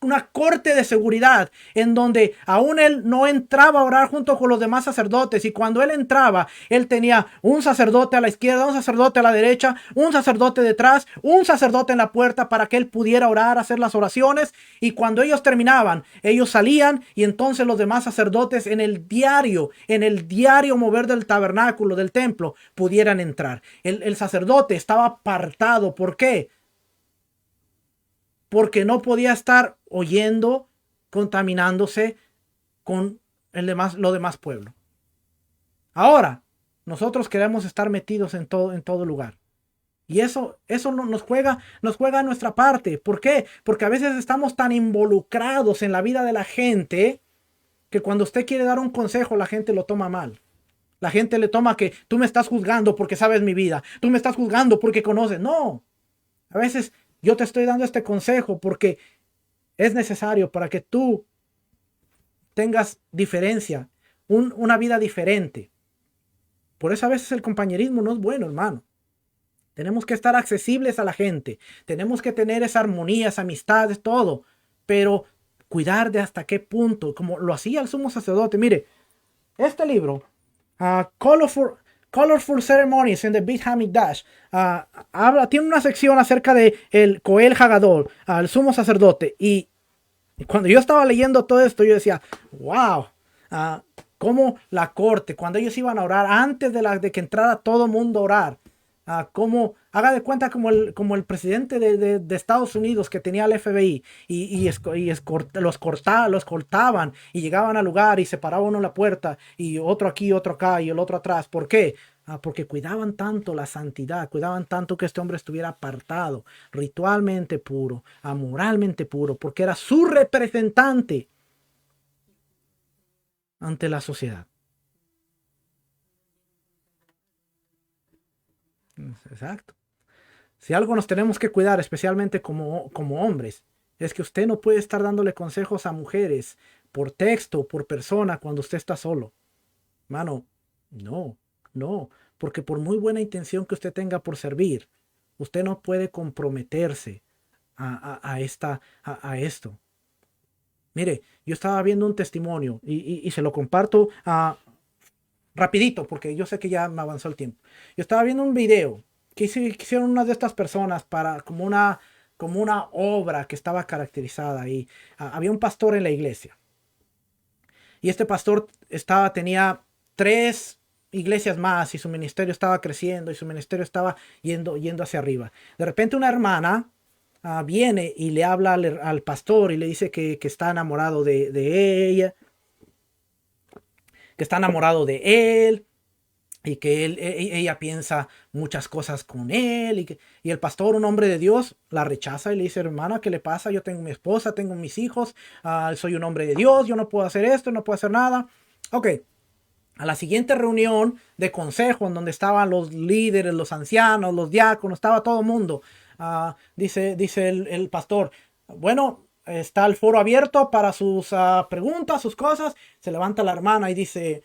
una corte de seguridad en donde aún él no entraba a orar junto con los demás sacerdotes, y cuando él entraba, él tenía un sacerdote a la izquierda, un sacerdote a la derecha, un sacerdote detrás, un sacerdote en la puerta para que él pudiera orar, hacer las oraciones, y cuando ellos terminaban, ellos salían, y entonces los demás sacerdotes en el diario mover del tabernáculo, del templo, pudieran entrar. El sacerdote estaba apartado. ¿Por qué? Porque no podía estar oyendo, contaminándose con lo demás pueblo. Ahora, nosotros queremos estar metidos en todo lugar. Y eso nos juega a nuestra parte. ¿Por qué? Porque a veces estamos tan involucrados en la vida de la gente que cuando usted quiere dar un consejo, la gente lo toma mal. La gente le toma que tú me estás juzgando porque sabes mi vida. Tú me estás juzgando porque conoces. No. A veces yo te estoy dando este consejo porque es necesario para que tú tengas diferencia, una vida diferente. Por eso a veces el compañerismo no es bueno, hermano. Tenemos que estar accesibles a la gente. Tenemos que tener esa armonía, esa amistad, todo. Pero cuidar de hasta qué punto, como lo hacía el sumo sacerdote. Mire, este libro, Colorful Ceremonies in the Beit HaMikdash, tiene una sección acerca de el Kohen Hagadol, el sumo sacerdote. Y cuando yo estaba leyendo todo esto, yo decía, wow, cómo la corte, cuando ellos iban a orar, antes de que entrara todo mundo a orar, como haga de cuenta como el presidente de Estados Unidos, que tenía el FBI, los cortaban y llegaban al lugar y se paraba uno en la puerta y otro aquí, otro acá y el otro atrás. ¿Por qué? porque cuidaban tanto la santidad, cuidaban tanto que este hombre estuviera apartado, ritualmente puro, moralmente puro, porque era su representante ante la sociedad. Exacto. Si algo nos tenemos que cuidar, especialmente como hombres, es que usted no puede estar dándole consejos a mujeres por texto, por persona, cuando usted está solo. Mano, no, no, porque por muy buena intención que usted tenga por servir, usted no puede comprometerse a esto. Mire, yo estaba viendo un testimonio y se lo comparto rapidito, porque yo sé que ya me avanzó el tiempo. Yo estaba viendo un video que hicieron una de estas personas para como una obra que estaba caracterizada ahí. Había un pastor en la iglesia y este pastor tenía 3 iglesias más y su ministerio estaba creciendo y su ministerio estaba yendo hacia arriba. De repente una hermana viene y le habla al pastor y le dice que está enamorado de ella, que está enamorado de él y que ella piensa muchas cosas con él y el pastor, un hombre de Dios, la rechaza y le dice, hermana, ¿qué le pasa? Yo tengo mi esposa, tengo mis hijos, soy un hombre de Dios, yo no puedo hacer esto, no puedo hacer nada. Ok, a la siguiente reunión de consejo en donde estaban los líderes, los ancianos, los diáconos, estaba todo el mundo. Dice el pastor, bueno, está el foro abierto para sus preguntas, sus cosas. Se levanta la hermana y dice,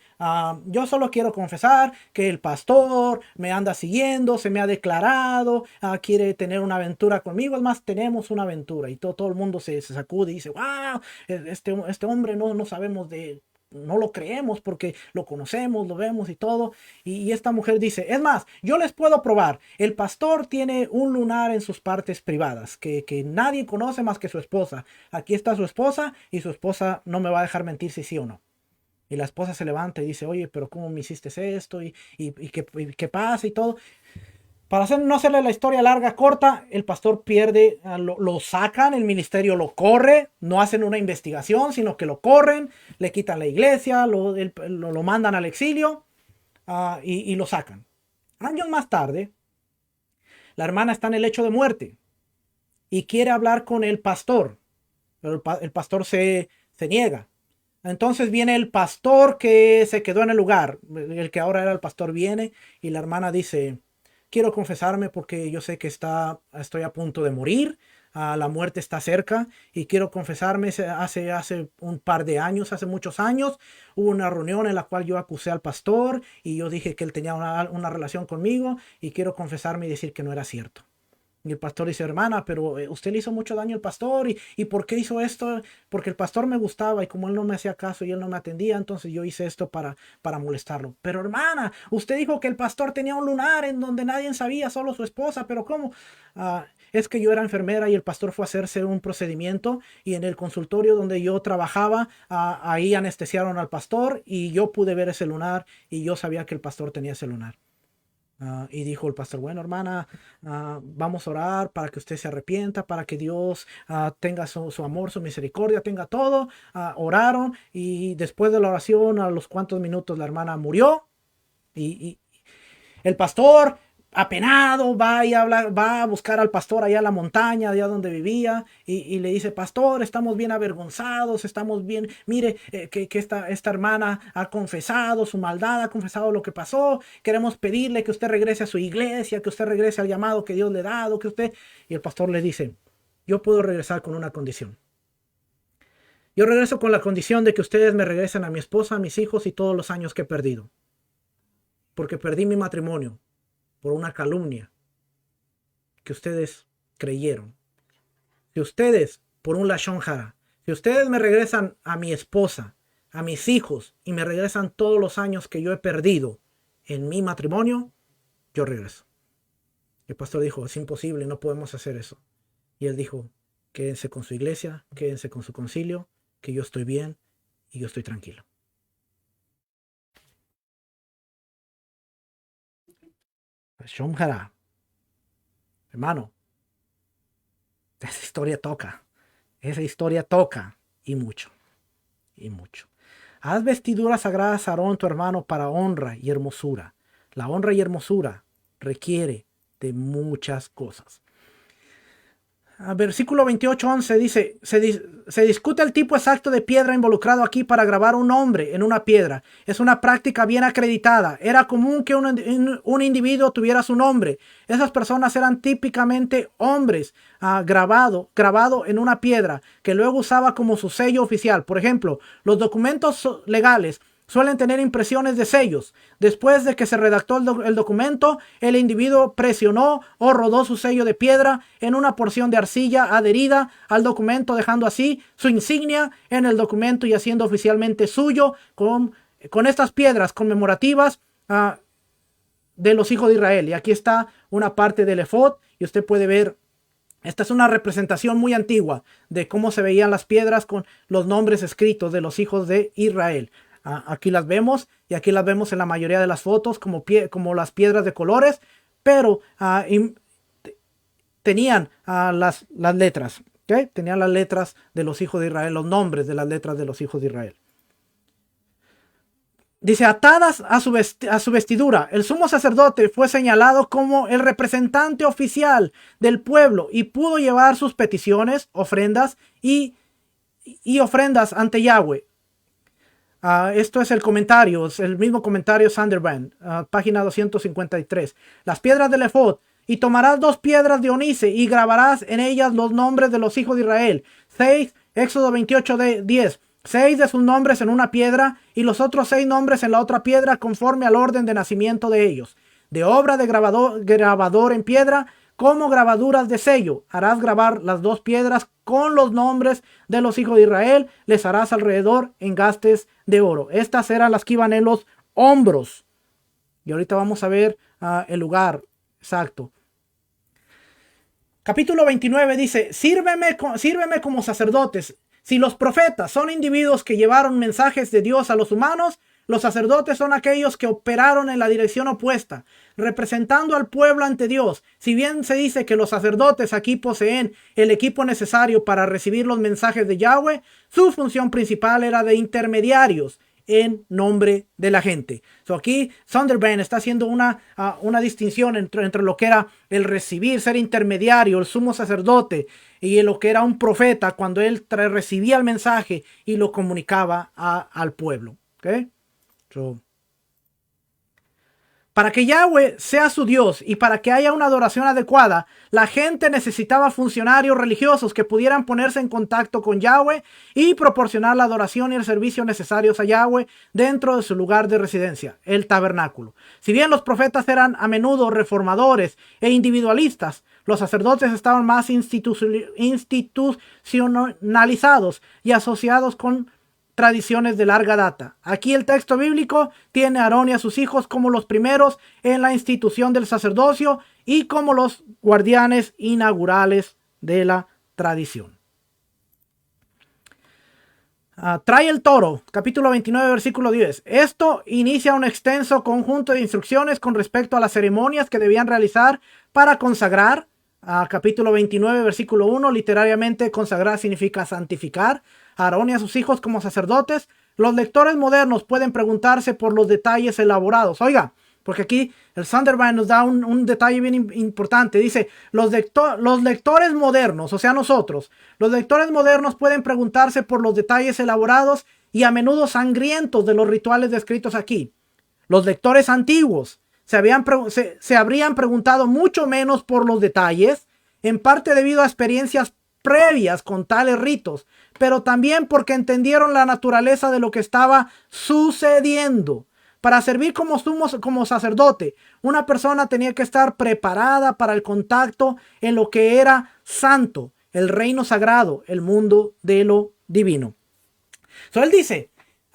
yo solo quiero confesar que el pastor me anda siguiendo, se me ha declarado, quiere tener una aventura conmigo. Es más, tenemos una aventura. Y todo el mundo se sacude y dice, wow, este hombre no sabemos no lo creemos porque lo conocemos, lo vemos y todo. Y esta mujer dice, es más, yo les puedo probar, el pastor tiene un lunar en sus partes privadas que nadie conoce más que su esposa. Aquí está su esposa y su esposa no me va a dejar mentir si sí o no. Y la esposa se levanta y dice, oye, pero ¿cómo me hiciste esto? ¿Qué pasa? Y todo. Para no hacerle la historia larga, corta, el pastor pierde, lo sacan, el ministerio lo corre, no hacen una investigación, sino que lo corren, le quitan la iglesia, lo mandan al exilio y lo sacan. Años más tarde, la hermana está en el lecho de muerte y quiere hablar con el pastor, pero el pastor se niega. Entonces viene el pastor que se quedó en el lugar, el que ahora era el pastor viene y la hermana dice, quiero confesarme porque yo sé que estoy a punto de morir, la muerte está cerca y quiero confesarme. Hace un par de años, hace muchos años, hubo una reunión en la cual yo acusé al pastor y yo dije que él tenía una relación conmigo y quiero confesarme y decir que no era cierto. Y el pastor dice, hermana, pero usted le hizo mucho daño al pastor. ¿Y por qué hizo esto? Porque el pastor me gustaba y como él no me hacía caso y él no me atendía, entonces yo hice esto para molestarlo. Pero hermana, usted dijo que el pastor tenía un lunar en donde nadie sabía, solo su esposa. ¿Pero cómo? Es que yo era enfermera y el pastor fue a hacerse un procedimiento y en el consultorio donde yo trabajaba, ahí anestesiaron al pastor y yo pude ver ese lunar y yo sabía que el pastor tenía ese lunar. Y dijo el pastor, bueno, hermana, vamos a orar para que usted se arrepienta, para que Dios tenga su amor, su misericordia, tenga todo. Oraron y después de la oración, a los cuantos minutos, la hermana murió. Y el pastor, apenado, va a buscar al pastor allá a la montaña, allá donde vivía, y le dice, pastor, estamos bien avergonzados, estamos bien, mire, que esta hermana ha confesado su maldad, ha confesado lo que pasó, queremos pedirle que usted regrese a su iglesia, que usted regrese al llamado que Dios le ha dado, que usted... Y el pastor le dice, yo puedo regresar con una condición. Yo regreso con la condición de que ustedes me regresen a mi esposa, a mis hijos y todos los años que he perdido. Porque perdí mi matrimonio por una calumnia que ustedes creyeron. Si ustedes, por un lashon hara, si ustedes me regresan a mi esposa, a mis hijos y me regresan todos los años que yo he perdido en mi matrimonio, yo regreso. El pastor dijo, es imposible, no podemos hacer eso. Y él dijo, quédense con su iglesia, quédense con su concilio, que yo estoy bien y yo estoy tranquilo. Lashon hara, hermano, esa historia toca y mucho, y mucho. Haz vestiduras sagradas a Aarón tu hermano para honra y hermosura. La honra y hermosura requiere de muchas cosas. Versículo 28:11 dice, se discute el tipo exacto de piedra involucrado aquí para grabar un nombre en una piedra. Es una práctica bien acreditada. Era común que un individuo tuviera su nombre. Esas personas eran típicamente hombres grabado en una piedra que luego usaba como su sello oficial. Por ejemplo, los documentos legales suelen tener impresiones de sellos. Después de que se redactó el documento, el individuo presionó o rodó su sello de piedra en una porción de arcilla adherida al documento, dejando así su insignia en el documento y haciendo oficialmente suyo con estas piedras conmemorativas de los hijos de Israel. Y aquí está una parte del efod y usted puede ver. Esta es una representación muy antigua de cómo se veían las piedras con los nombres escritos de los hijos de Israel. Aquí las vemos y aquí las vemos en la mayoría de las fotos como las piedras de colores, pero tenían las letras, ¿okay? Tenían las letras de los hijos de Israel, los nombres de las letras de los hijos de Israel. Dice, atadas a su vestidura, el sumo sacerdote fue señalado como el representante oficial del pueblo y pudo llevar sus peticiones, ofrendas y ofrendas ante Yahweh. Esto es el comentario, es el mismo comentario Sunderbrand, página 253. Las piedras del efod, y tomarás 2 piedras de onice y grabarás en ellas los nombres de los hijos de Israel. 6, Éxodo 28:10. 6 de sus nombres en una piedra y los otros 6 nombres en la otra piedra conforme al orden de nacimiento de ellos. De obra de grabador en piedra, como grabaduras de sello, harás grabar las 2 piedras con los nombres de los hijos de Israel, les harás alrededor engastes de oro. Estas eran las que iban en los hombros. Y ahorita vamos a ver el lugar exacto. Capítulo 29 dice, sírveme como sacerdotes. Si los profetas son individuos que llevaron mensajes de Dios a los humanos, los sacerdotes son aquellos que operaron en la dirección opuesta, representando al pueblo ante Dios. Si bien se dice que los sacerdotes aquí poseen el equipo necesario para recibir los mensajes de Yahweh, su función principal era de intermediarios en nombre de la gente. Aquí Sunderbrand está haciendo una distinción entre lo que era el recibir, ser intermediario, el sumo sacerdote, y lo que era un profeta cuando él recibía el mensaje y lo comunicaba al pueblo. ¿Okay? Para que Yahweh sea su Dios y para que haya una adoración adecuada, la gente necesitaba funcionarios religiosos que pudieran ponerse en contacto con Yahweh y proporcionar la adoración y el servicio necesarios a Yahweh dentro de su lugar de residencia, el tabernáculo. Si bien los profetas eran a menudo reformadores e individualistas, los sacerdotes estaban más institucionalizados y asociados con tradiciones de larga data. Aquí el texto bíblico tiene a Aarón y a sus hijos como los primeros en la institución del sacerdocio y como los guardianes inaugurales de la tradición. Trae el toro, capítulo 29, versículo 10. Esto inicia un extenso conjunto de instrucciones con respecto a las ceremonias que debían realizar para consagrar. Capítulo 29, versículo 1, literariamente consagrar significa santificar a Aarón y a sus hijos como sacerdotes. Los lectores modernos pueden preguntarse por los detalles elaborados. Oiga, porque aquí el Sunderbrand nos da un detalle bien importante. Dice, los lectores modernos, o sea nosotros, los lectores modernos pueden preguntarse por los detalles elaborados y a menudo sangrientos de los rituales descritos aquí. Los lectores antiguos se habrían preguntado mucho menos por los detalles, en parte debido a experiencias previas con tales ritos, pero también porque entendieron la naturaleza de lo que estaba sucediendo. Para servir como sacerdote, una persona tenía que estar preparada para el contacto en lo que era santo, el reino sagrado, el mundo de lo divino. Él dice,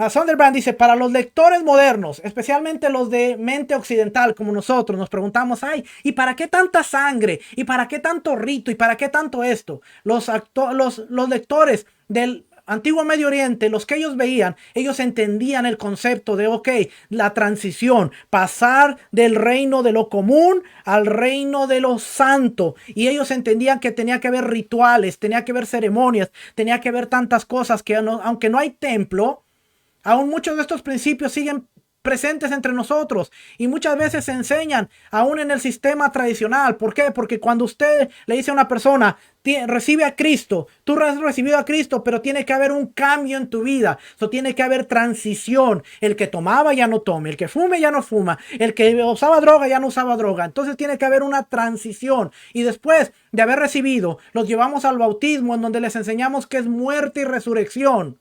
Sunderbrand dice, para los lectores modernos, especialmente los de mente occidental como nosotros, nos preguntamos, ¿y para qué tanta sangre? ¿Y para qué tanto rito? ¿Y para qué tanto esto? Los lectores del Antiguo Medio Oriente, los que ellos veían, ellos entendían el concepto de, la transición, pasar del reino de lo común al reino de lo santo. Y ellos entendían que tenía que haber rituales, tenía que haber ceremonias, tenía que haber tantas cosas que aunque no hay templo, aún muchos de estos principios siguen presentes entre nosotros y muchas veces se enseñan aún en el sistema tradicional. ¿Por qué? Porque cuando usted le dice a una persona, recibe a Cristo, tú has recibido a Cristo, pero tiene que haber un cambio en tu vida. Tiene que haber transición. El que tomaba ya no tome, el que fume ya no fuma, el que usaba droga ya no usaba droga. Entonces tiene que haber una transición. Y después de haber recibido, los llevamos al bautismo, en donde les enseñamos que es muerte y resurrección,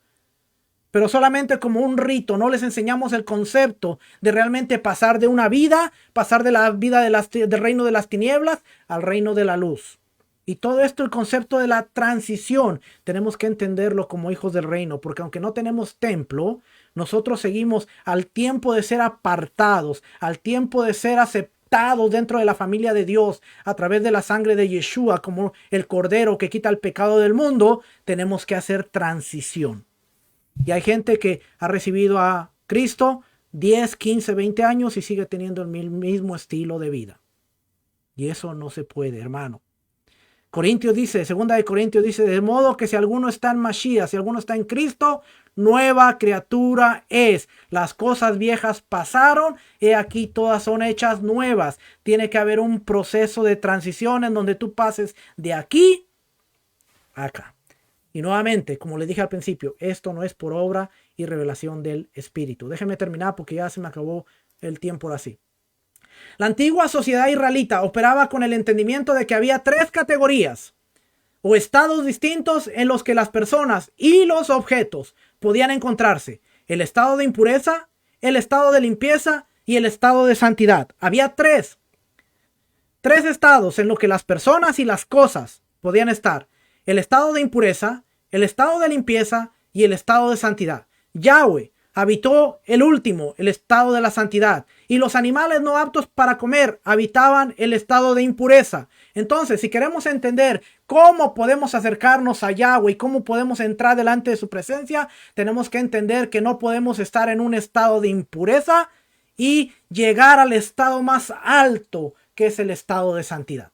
pero solamente como un rito. No les enseñamos el concepto de realmente pasar de una vida, pasar de la vida del reino de las tinieblas al reino de la luz. Y todo esto, el concepto de la transición, tenemos que entenderlo como hijos del reino, porque aunque no tenemos templo, nosotros seguimos al tiempo de ser apartados, al tiempo de ser aceptados dentro de la familia de Dios a través de la sangre de Yeshua, como el cordero que quita el pecado del mundo. Tenemos que hacer transición. Y hay gente que ha recibido a Cristo 10, 15, 20 años y sigue teniendo el mismo estilo de vida. Y eso no se puede, hermano. Corintios dice, segunda de Corintios dice, de modo que si alguno está en Mashiach, si alguno está en Cristo, nueva criatura es. Las cosas viejas pasaron, he aquí todas son hechas nuevas. Tiene que haber un proceso de transición en donde tú pases de aquí a acá. Y nuevamente, como les dije al principio, esto no es por obra y revelación del Espíritu. Déjenme terminar porque ya se me acabó el tiempo así. La antigua sociedad israelita operaba con el entendimiento de que había 3 categorías o estados distintos en los que las personas y los objetos podían encontrarse: el estado de impureza, el estado de limpieza y el estado de santidad. Había tres estados en los que las personas y las cosas podían estar: el estado de impureza, el estado de limpieza y el estado de santidad. Yahweh habitó el último, el estado de la santidad, y los animales no aptos para comer habitaban el estado de impureza. Entonces, si queremos entender cómo podemos acercarnos a Yahweh y cómo podemos entrar delante de su presencia, tenemos que entender que no podemos estar en un estado de impureza y llegar al estado más alto, que es el estado de santidad.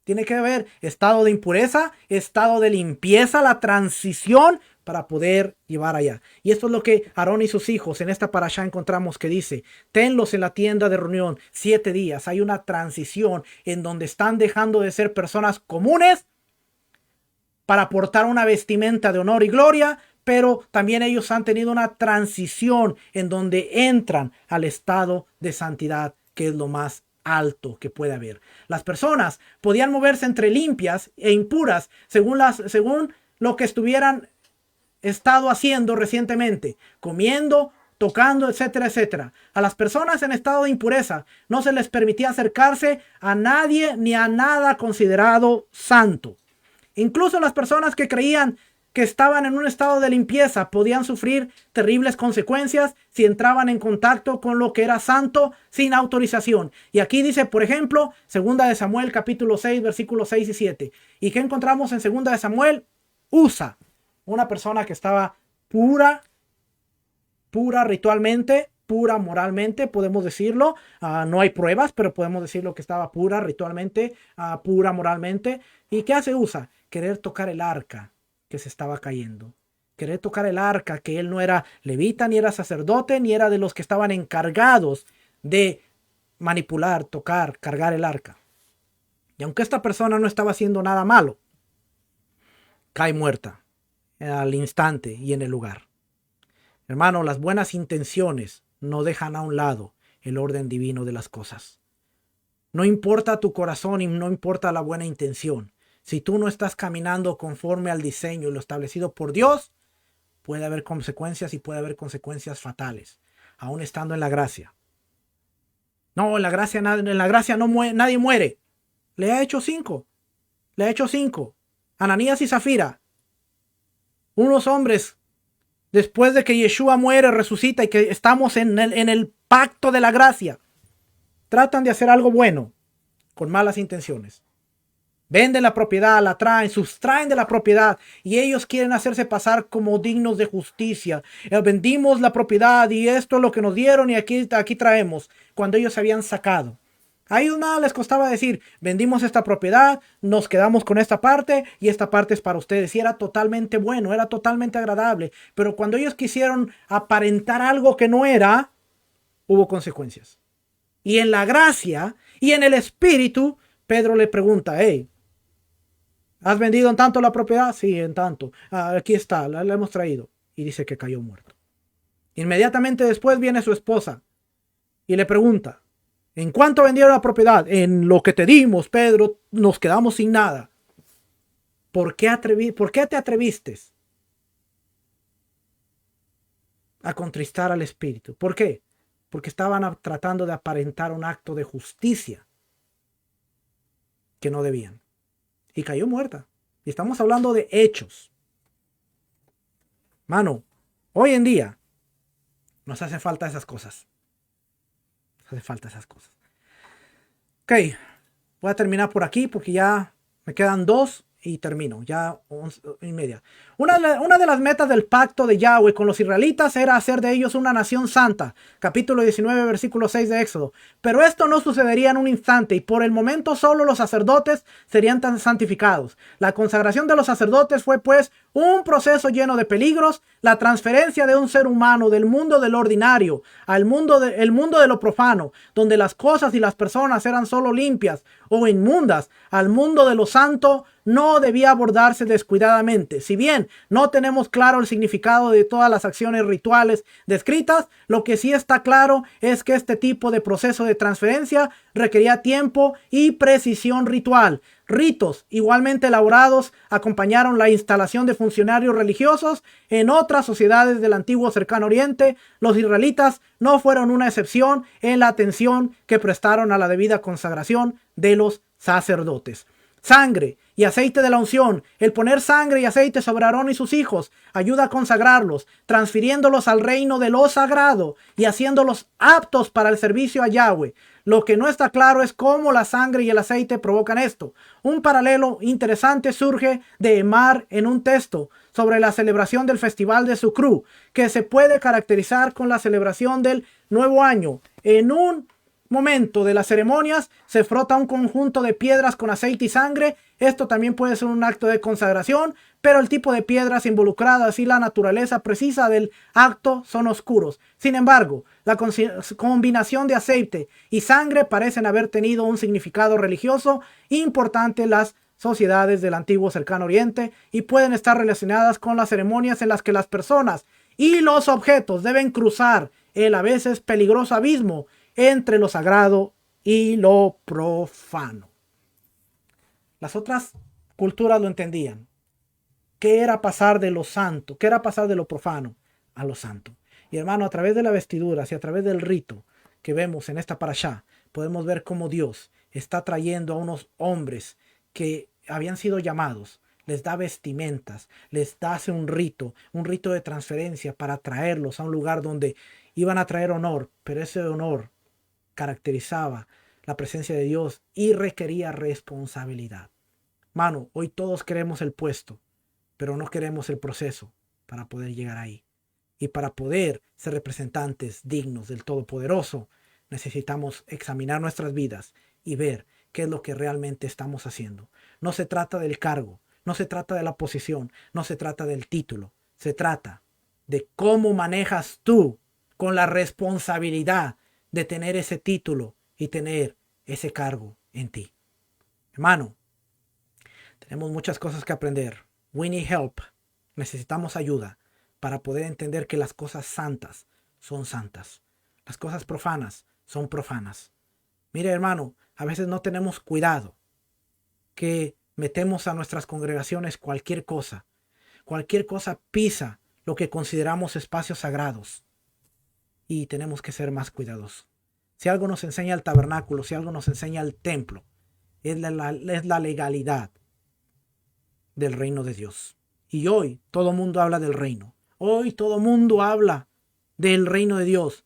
Tiene que haber estado de impureza, estado de limpieza, la transición para poder llevar allá. Y esto es lo que Aarón y sus hijos en esta parashá encontramos, que dice: tenlos en la tienda de reunión 7 días. Hay una transición en donde están dejando de ser personas comunes para portar una vestimenta de honor y gloria, pero también ellos han tenido una transición en donde entran al estado de santidad, que es lo más alto que puede haber. Las personas podían moverse entre limpias e impuras según lo que estuvieran estado haciendo recientemente, comiendo, tocando, etcétera, etcétera. A las personas en estado de impureza no se les permitía acercarse a nadie ni a nada considerado santo. Incluso las personas que creían que estaban en un estado de limpieza podían sufrir terribles consecuencias si entraban en contacto con lo que era santo sin autorización. Y aquí dice, por ejemplo, 2 de Samuel capítulo 6, versículos 6 y 7. ¿Y qué encontramos en 2 de Samuel? Usa, una persona que estaba pura ritualmente, pura moralmente, podemos decirlo. No hay pruebas, pero podemos decirlo que estaba pura ritualmente, pura moralmente. ¿Y qué hace Usa? Querer tocar el arca que se estaba cayendo. Querer tocar el arca, que él no era levita, ni era sacerdote, ni era de los que estaban encargados de manipular, tocar, cargar el arca. Y aunque esta persona no estaba haciendo nada malo, cae muerta al instante y en el lugar. Hermano, las buenas intenciones no dejan a un lado el orden divino de las cosas. No importa tu corazón y no importa la buena intención. Si tú no estás caminando conforme al diseño y lo establecido por Dios, puede haber consecuencias, y puede haber consecuencias fatales, aún estando en la gracia. No, en la gracia no nadie muere. Le ha hecho 5. Ananías y Zafira, unos hombres, después de que Yeshua muere, resucita y que estamos en el pacto de la gracia, tratan de hacer algo bueno con malas intenciones. Venden la propiedad, la traen, sustraen de la propiedad, y ellos quieren hacerse pasar como dignos de justicia. Vendimos la propiedad y esto es lo que nos dieron y aquí traemos, cuando ellos habían sacado A ellos nada les costaba decir, vendimos esta propiedad, nos quedamos con esta parte y esta parte es para ustedes. Y era totalmente bueno, era totalmente agradable. Pero cuando ellos quisieron aparentar algo que no era, hubo consecuencias. Y en la gracia y en el espíritu, Pedro le pregunta, hey, ¿has vendido en tanto la propiedad? Sí, en tanto. Aquí está, la hemos traído. Y dice que cayó muerto. Inmediatamente después viene su esposa y le pregunta, ¿en cuánto vendieron la propiedad? En lo que te dimos, Pedro, nos quedamos sin nada. ¿Por qué te atreviste a contristar al espíritu? ¿Por qué? Porque estaban tratando de aparentar un acto de justicia que no debían. Y cayó muerta. Y estamos hablando de hechos. Mano, hoy en día nos hacen falta esas cosas. Nos hacen falta esas cosas. Ok, voy a terminar por aquí porque ya me quedan 2 y termino, ya 11:30. Una de las metas del pacto de Yahweh con los israelitas era hacer de ellos una nación santa. Capítulo 19, versículo 6 de Éxodo. Pero esto no sucedería en un instante y por el momento solo los sacerdotes serían tan santificados. La consagración de los sacerdotes fue pues un proceso lleno de peligros, la transferencia de un ser humano del mundo del ordinario al mundo de lo profano, donde las cosas y las personas eran solo limpias o inmundas, al mundo de lo santo, no debía abordarse descuidadamente. Si bien no tenemos claro el significado de todas las acciones rituales descritas, lo que sí está claro es que este tipo de proceso de transferencia requería tiempo y precisión ritual. Ritos igualmente elaborados acompañaron la instalación de funcionarios religiosos en otras sociedades del antiguo Cercano Oriente. Los israelitas no fueron una excepción en la atención que prestaron a la debida consagración de los sacerdotes. Sangre y aceite de la unción. El poner sangre y aceite sobre Aarón y sus hijos ayuda a consagrarlos, transfiriéndolos al reino de lo sagrado y haciéndolos aptos para el servicio a Yahweh. Lo que no está claro es cómo la sangre y el aceite provocan esto. Un paralelo interesante surge de Emar en un texto sobre la celebración del festival de Sucru, que se puede caracterizar con la celebración del Nuevo Año. En un momento de las ceremonias se frota un conjunto de piedras con aceite y sangre. Esto también puede ser un acto de consagración, pero el tipo de piedras involucradas y la naturaleza precisa del acto son oscuros. Sin embargo, la combinación de aceite y sangre parecen haber tenido un significado religioso importante en las sociedades del antiguo Cercano Oriente y pueden estar relacionadas con las ceremonias en las que las personas y los objetos deben cruzar el a veces peligroso abismo entre lo sagrado y lo profano. Las otras culturas lo entendían. ¿Qué era pasar de lo santo? ¿Qué era pasar de lo profano a lo santo? Y hermano, a través de las vestiduras y a través del rito que vemos en esta parashá, podemos ver cómo Dios está trayendo a unos hombres que habían sido llamados, les da vestimentas, les hace un rito de transferencia para traerlos a un lugar donde iban a traer honor, pero ese honor caracterizaba la presencia de Dios y requería responsabilidad. Mano, hoy todos queremos el puesto, pero no queremos el proceso para poder llegar ahí. Y para poder ser representantes dignos del Todopoderoso, necesitamos examinar nuestras vidas y ver qué es lo que realmente estamos haciendo. No se trata del cargo, no se trata de la posición, no se trata del título. Se trata de cómo manejas tú con la responsabilidad de tener ese título y tener ese cargo en ti. Hermano, tenemos muchas cosas que aprender. We need help. Necesitamos ayuda para poder entender que las cosas santas son santas. Las cosas profanas son profanas. Mire, hermano, a veces no tenemos cuidado que metemos a nuestras congregaciones cualquier cosa. Cualquier cosa pisa lo que consideramos espacios sagrados. Y tenemos que ser más cuidadosos. Si algo nos enseña el tabernáculo, si algo nos enseña el templo, es la legalidad del reino de Dios. Y hoy todo mundo habla del reino. Hoy todo mundo habla del reino de Dios,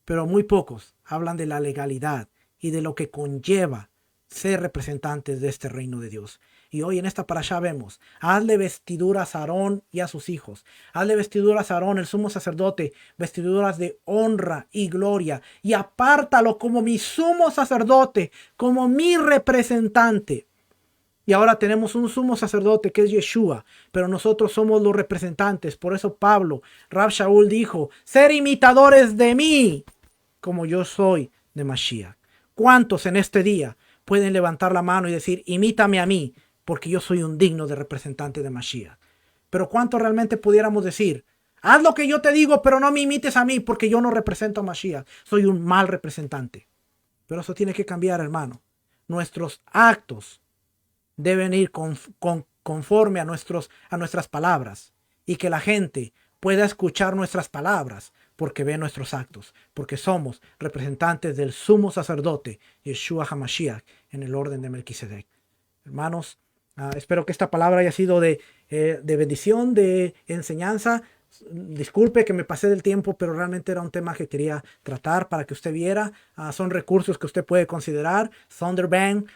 pero muy pocos hablan de la legalidad y de lo que conlleva ser representantes de este reino de Dios. Y hoy en esta parashá vemos, hazle vestiduras a Aarón y a sus hijos. Hazle vestiduras a Aarón, el sumo sacerdote, vestiduras de honra y gloria. Y apártalo como mi sumo sacerdote, como mi representante. Y ahora tenemos un sumo sacerdote que es Yeshua, pero nosotros somos los representantes. Por eso Pablo, Rab Shaul dijo, ser imitadores de mí, como yo soy de Mashiach. ¿Cuántos en este día pueden levantar la mano y decir, imítame a mí, porque yo soy un digno de representante de Mashiach? Pero ¿cuántos realmente pudiéramos decir, haz lo que yo te digo, pero no me imites a mí, porque yo no represento a Mashiach, soy un mal representante? Pero eso tiene que cambiar, hermano. Nuestros actos deben ir conforme a nuestras palabras, y que la gente pueda escuchar nuestras palabras porque ve nuestros actos, porque somos representantes del sumo sacerdote Yeshua HaMashiach en el orden de Melquisedec. Hermanos, espero que esta palabra haya sido de bendición, de enseñanza. Disculpe que me pasé del tiempo, pero realmente era un tema que quería tratar para que usted viera. Son recursos que usted puede considerar. Thunderband,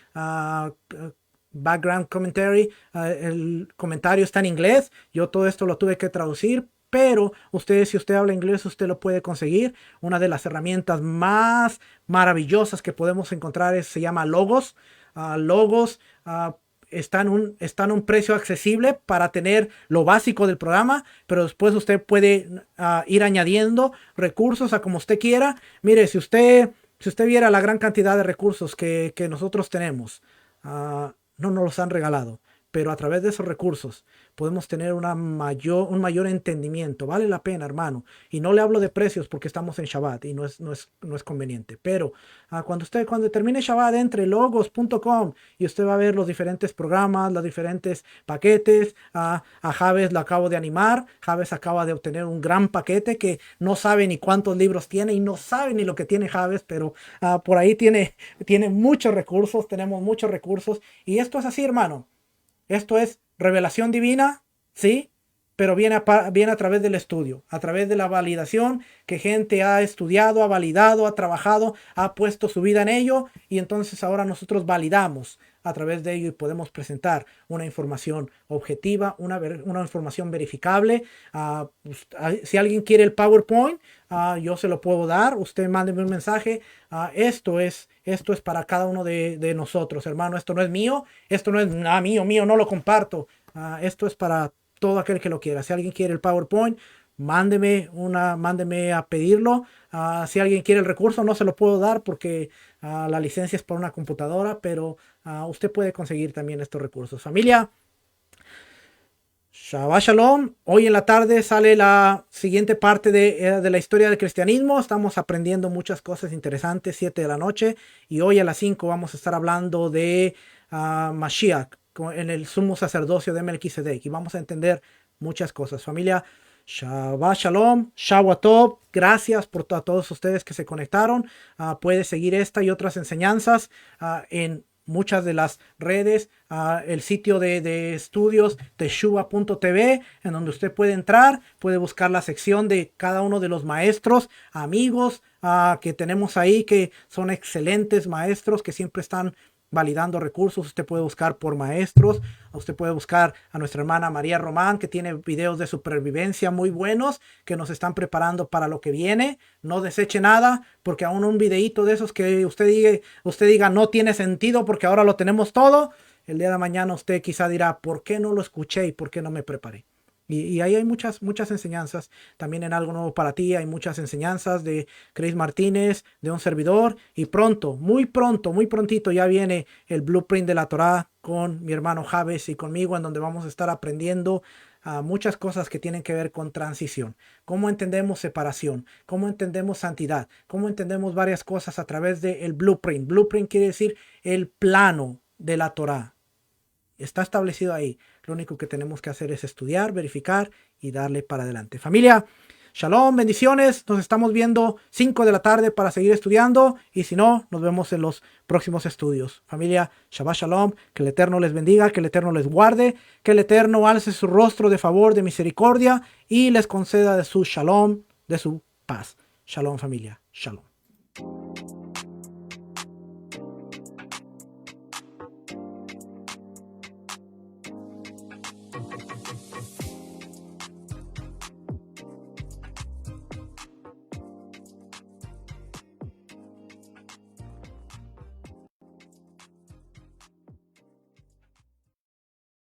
Background Commentary, el comentario está en inglés. Yo todo esto lo tuve que traducir, pero si usted habla inglés, usted lo puede conseguir. Una de las herramientas más maravillosas que podemos encontrar se llama Logos. Logos está en un precio accesible para tener lo básico del programa, pero después usted puede ir añadiendo recursos a como usted quiera. Mire, si usted viera la gran cantidad de recursos que nosotros tenemos, no nos los han regalado, pero a través de esos recursos podemos tener un mayor entendimiento. Vale la pena, hermano. Y no le hablo de precios porque estamos en Shabbat y no es conveniente. Pero cuando termine Shabbat, entre logos.com y usted va a ver los diferentes programas, los diferentes paquetes. A Javes lo acabo de animar. Javes acaba de obtener un gran paquete que no sabe ni cuántos libros tiene y no sabe ni lo que tiene Javes, pero por ahí tiene muchos recursos. Tenemos muchos recursos. Y esto es así, hermano. Esto es revelación divina, sí, pero viene a través del estudio, a través de la validación que gente ha estudiado, ha validado, ha trabajado, ha puesto su vida en ello, y entonces ahora nosotros validamos a través de ello y podemos presentar una información objetiva, una información verificable. Si alguien quiere el PowerPoint, yo se lo puedo dar. Usted mándeme un mensaje. Esto es para cada uno de nosotros, hermano. Esto no es mío. Esto no es mío, no lo comparto. Esto es para todo aquel que lo quiera. Si alguien quiere el PowerPoint, mándeme a pedirlo. Si alguien quiere el recurso, no se lo puedo dar porque la licencia es para una computadora, pero usted puede conseguir también estos recursos. Familia, Shabbat Shalom. Hoy en la tarde sale la siguiente parte de la historia del cristianismo. Estamos aprendiendo muchas cosas interesantes, 7 de la noche. Y hoy a las 5 vamos a estar hablando de Mashiach en el sumo sacerdocio de Melquisedec. Y vamos a entender muchas cosas. Familia, Shabbat Shalom, Shabbat Tov. Gracias a todos ustedes que se conectaron. Puede seguir esta y otras enseñanzas en muchas de las redes, el sitio de estudios teshuva.tv, en donde usted puede entrar, puede buscar la sección de cada uno de los maestros, amigos que tenemos ahí, que son excelentes maestros, que siempre están validando recursos. Usted puede buscar por maestros, usted puede buscar a nuestra hermana María Román, que tiene videos de supervivencia muy buenos, que nos están preparando para lo que viene. No deseche nada, porque aún un videíto de esos que usted diga no tiene sentido porque ahora lo tenemos todo, el día de mañana usted quizá dirá, ¿por qué no lo escuché y por qué no me preparé? Y ahí hay muchas enseñanzas. También en Algo Nuevo para Ti hay muchas enseñanzas de Chris Martínez, de un servidor. Y muy prontito ya viene el Blueprint de la Torah con mi hermano Javes y conmigo, en donde vamos a estar aprendiendo muchas cosas que tienen que ver con transición. Cómo entendemos separación, cómo entendemos santidad, cómo entendemos varias cosas a través del Blueprint. Blueprint quiere decir el plano de la Torah. Está establecido ahí. Lo único que tenemos que hacer es estudiar, verificar y darle para adelante. Familia, shalom, bendiciones. Nos estamos viendo 5 de la tarde para seguir estudiando. Y si no, nos vemos en los próximos estudios. Familia, Shabbat Shalom. Que el Eterno les bendiga, que el Eterno les guarde, que el Eterno alce su rostro de favor, de misericordia y les conceda de su shalom, de su paz. Shalom, familia. Shalom.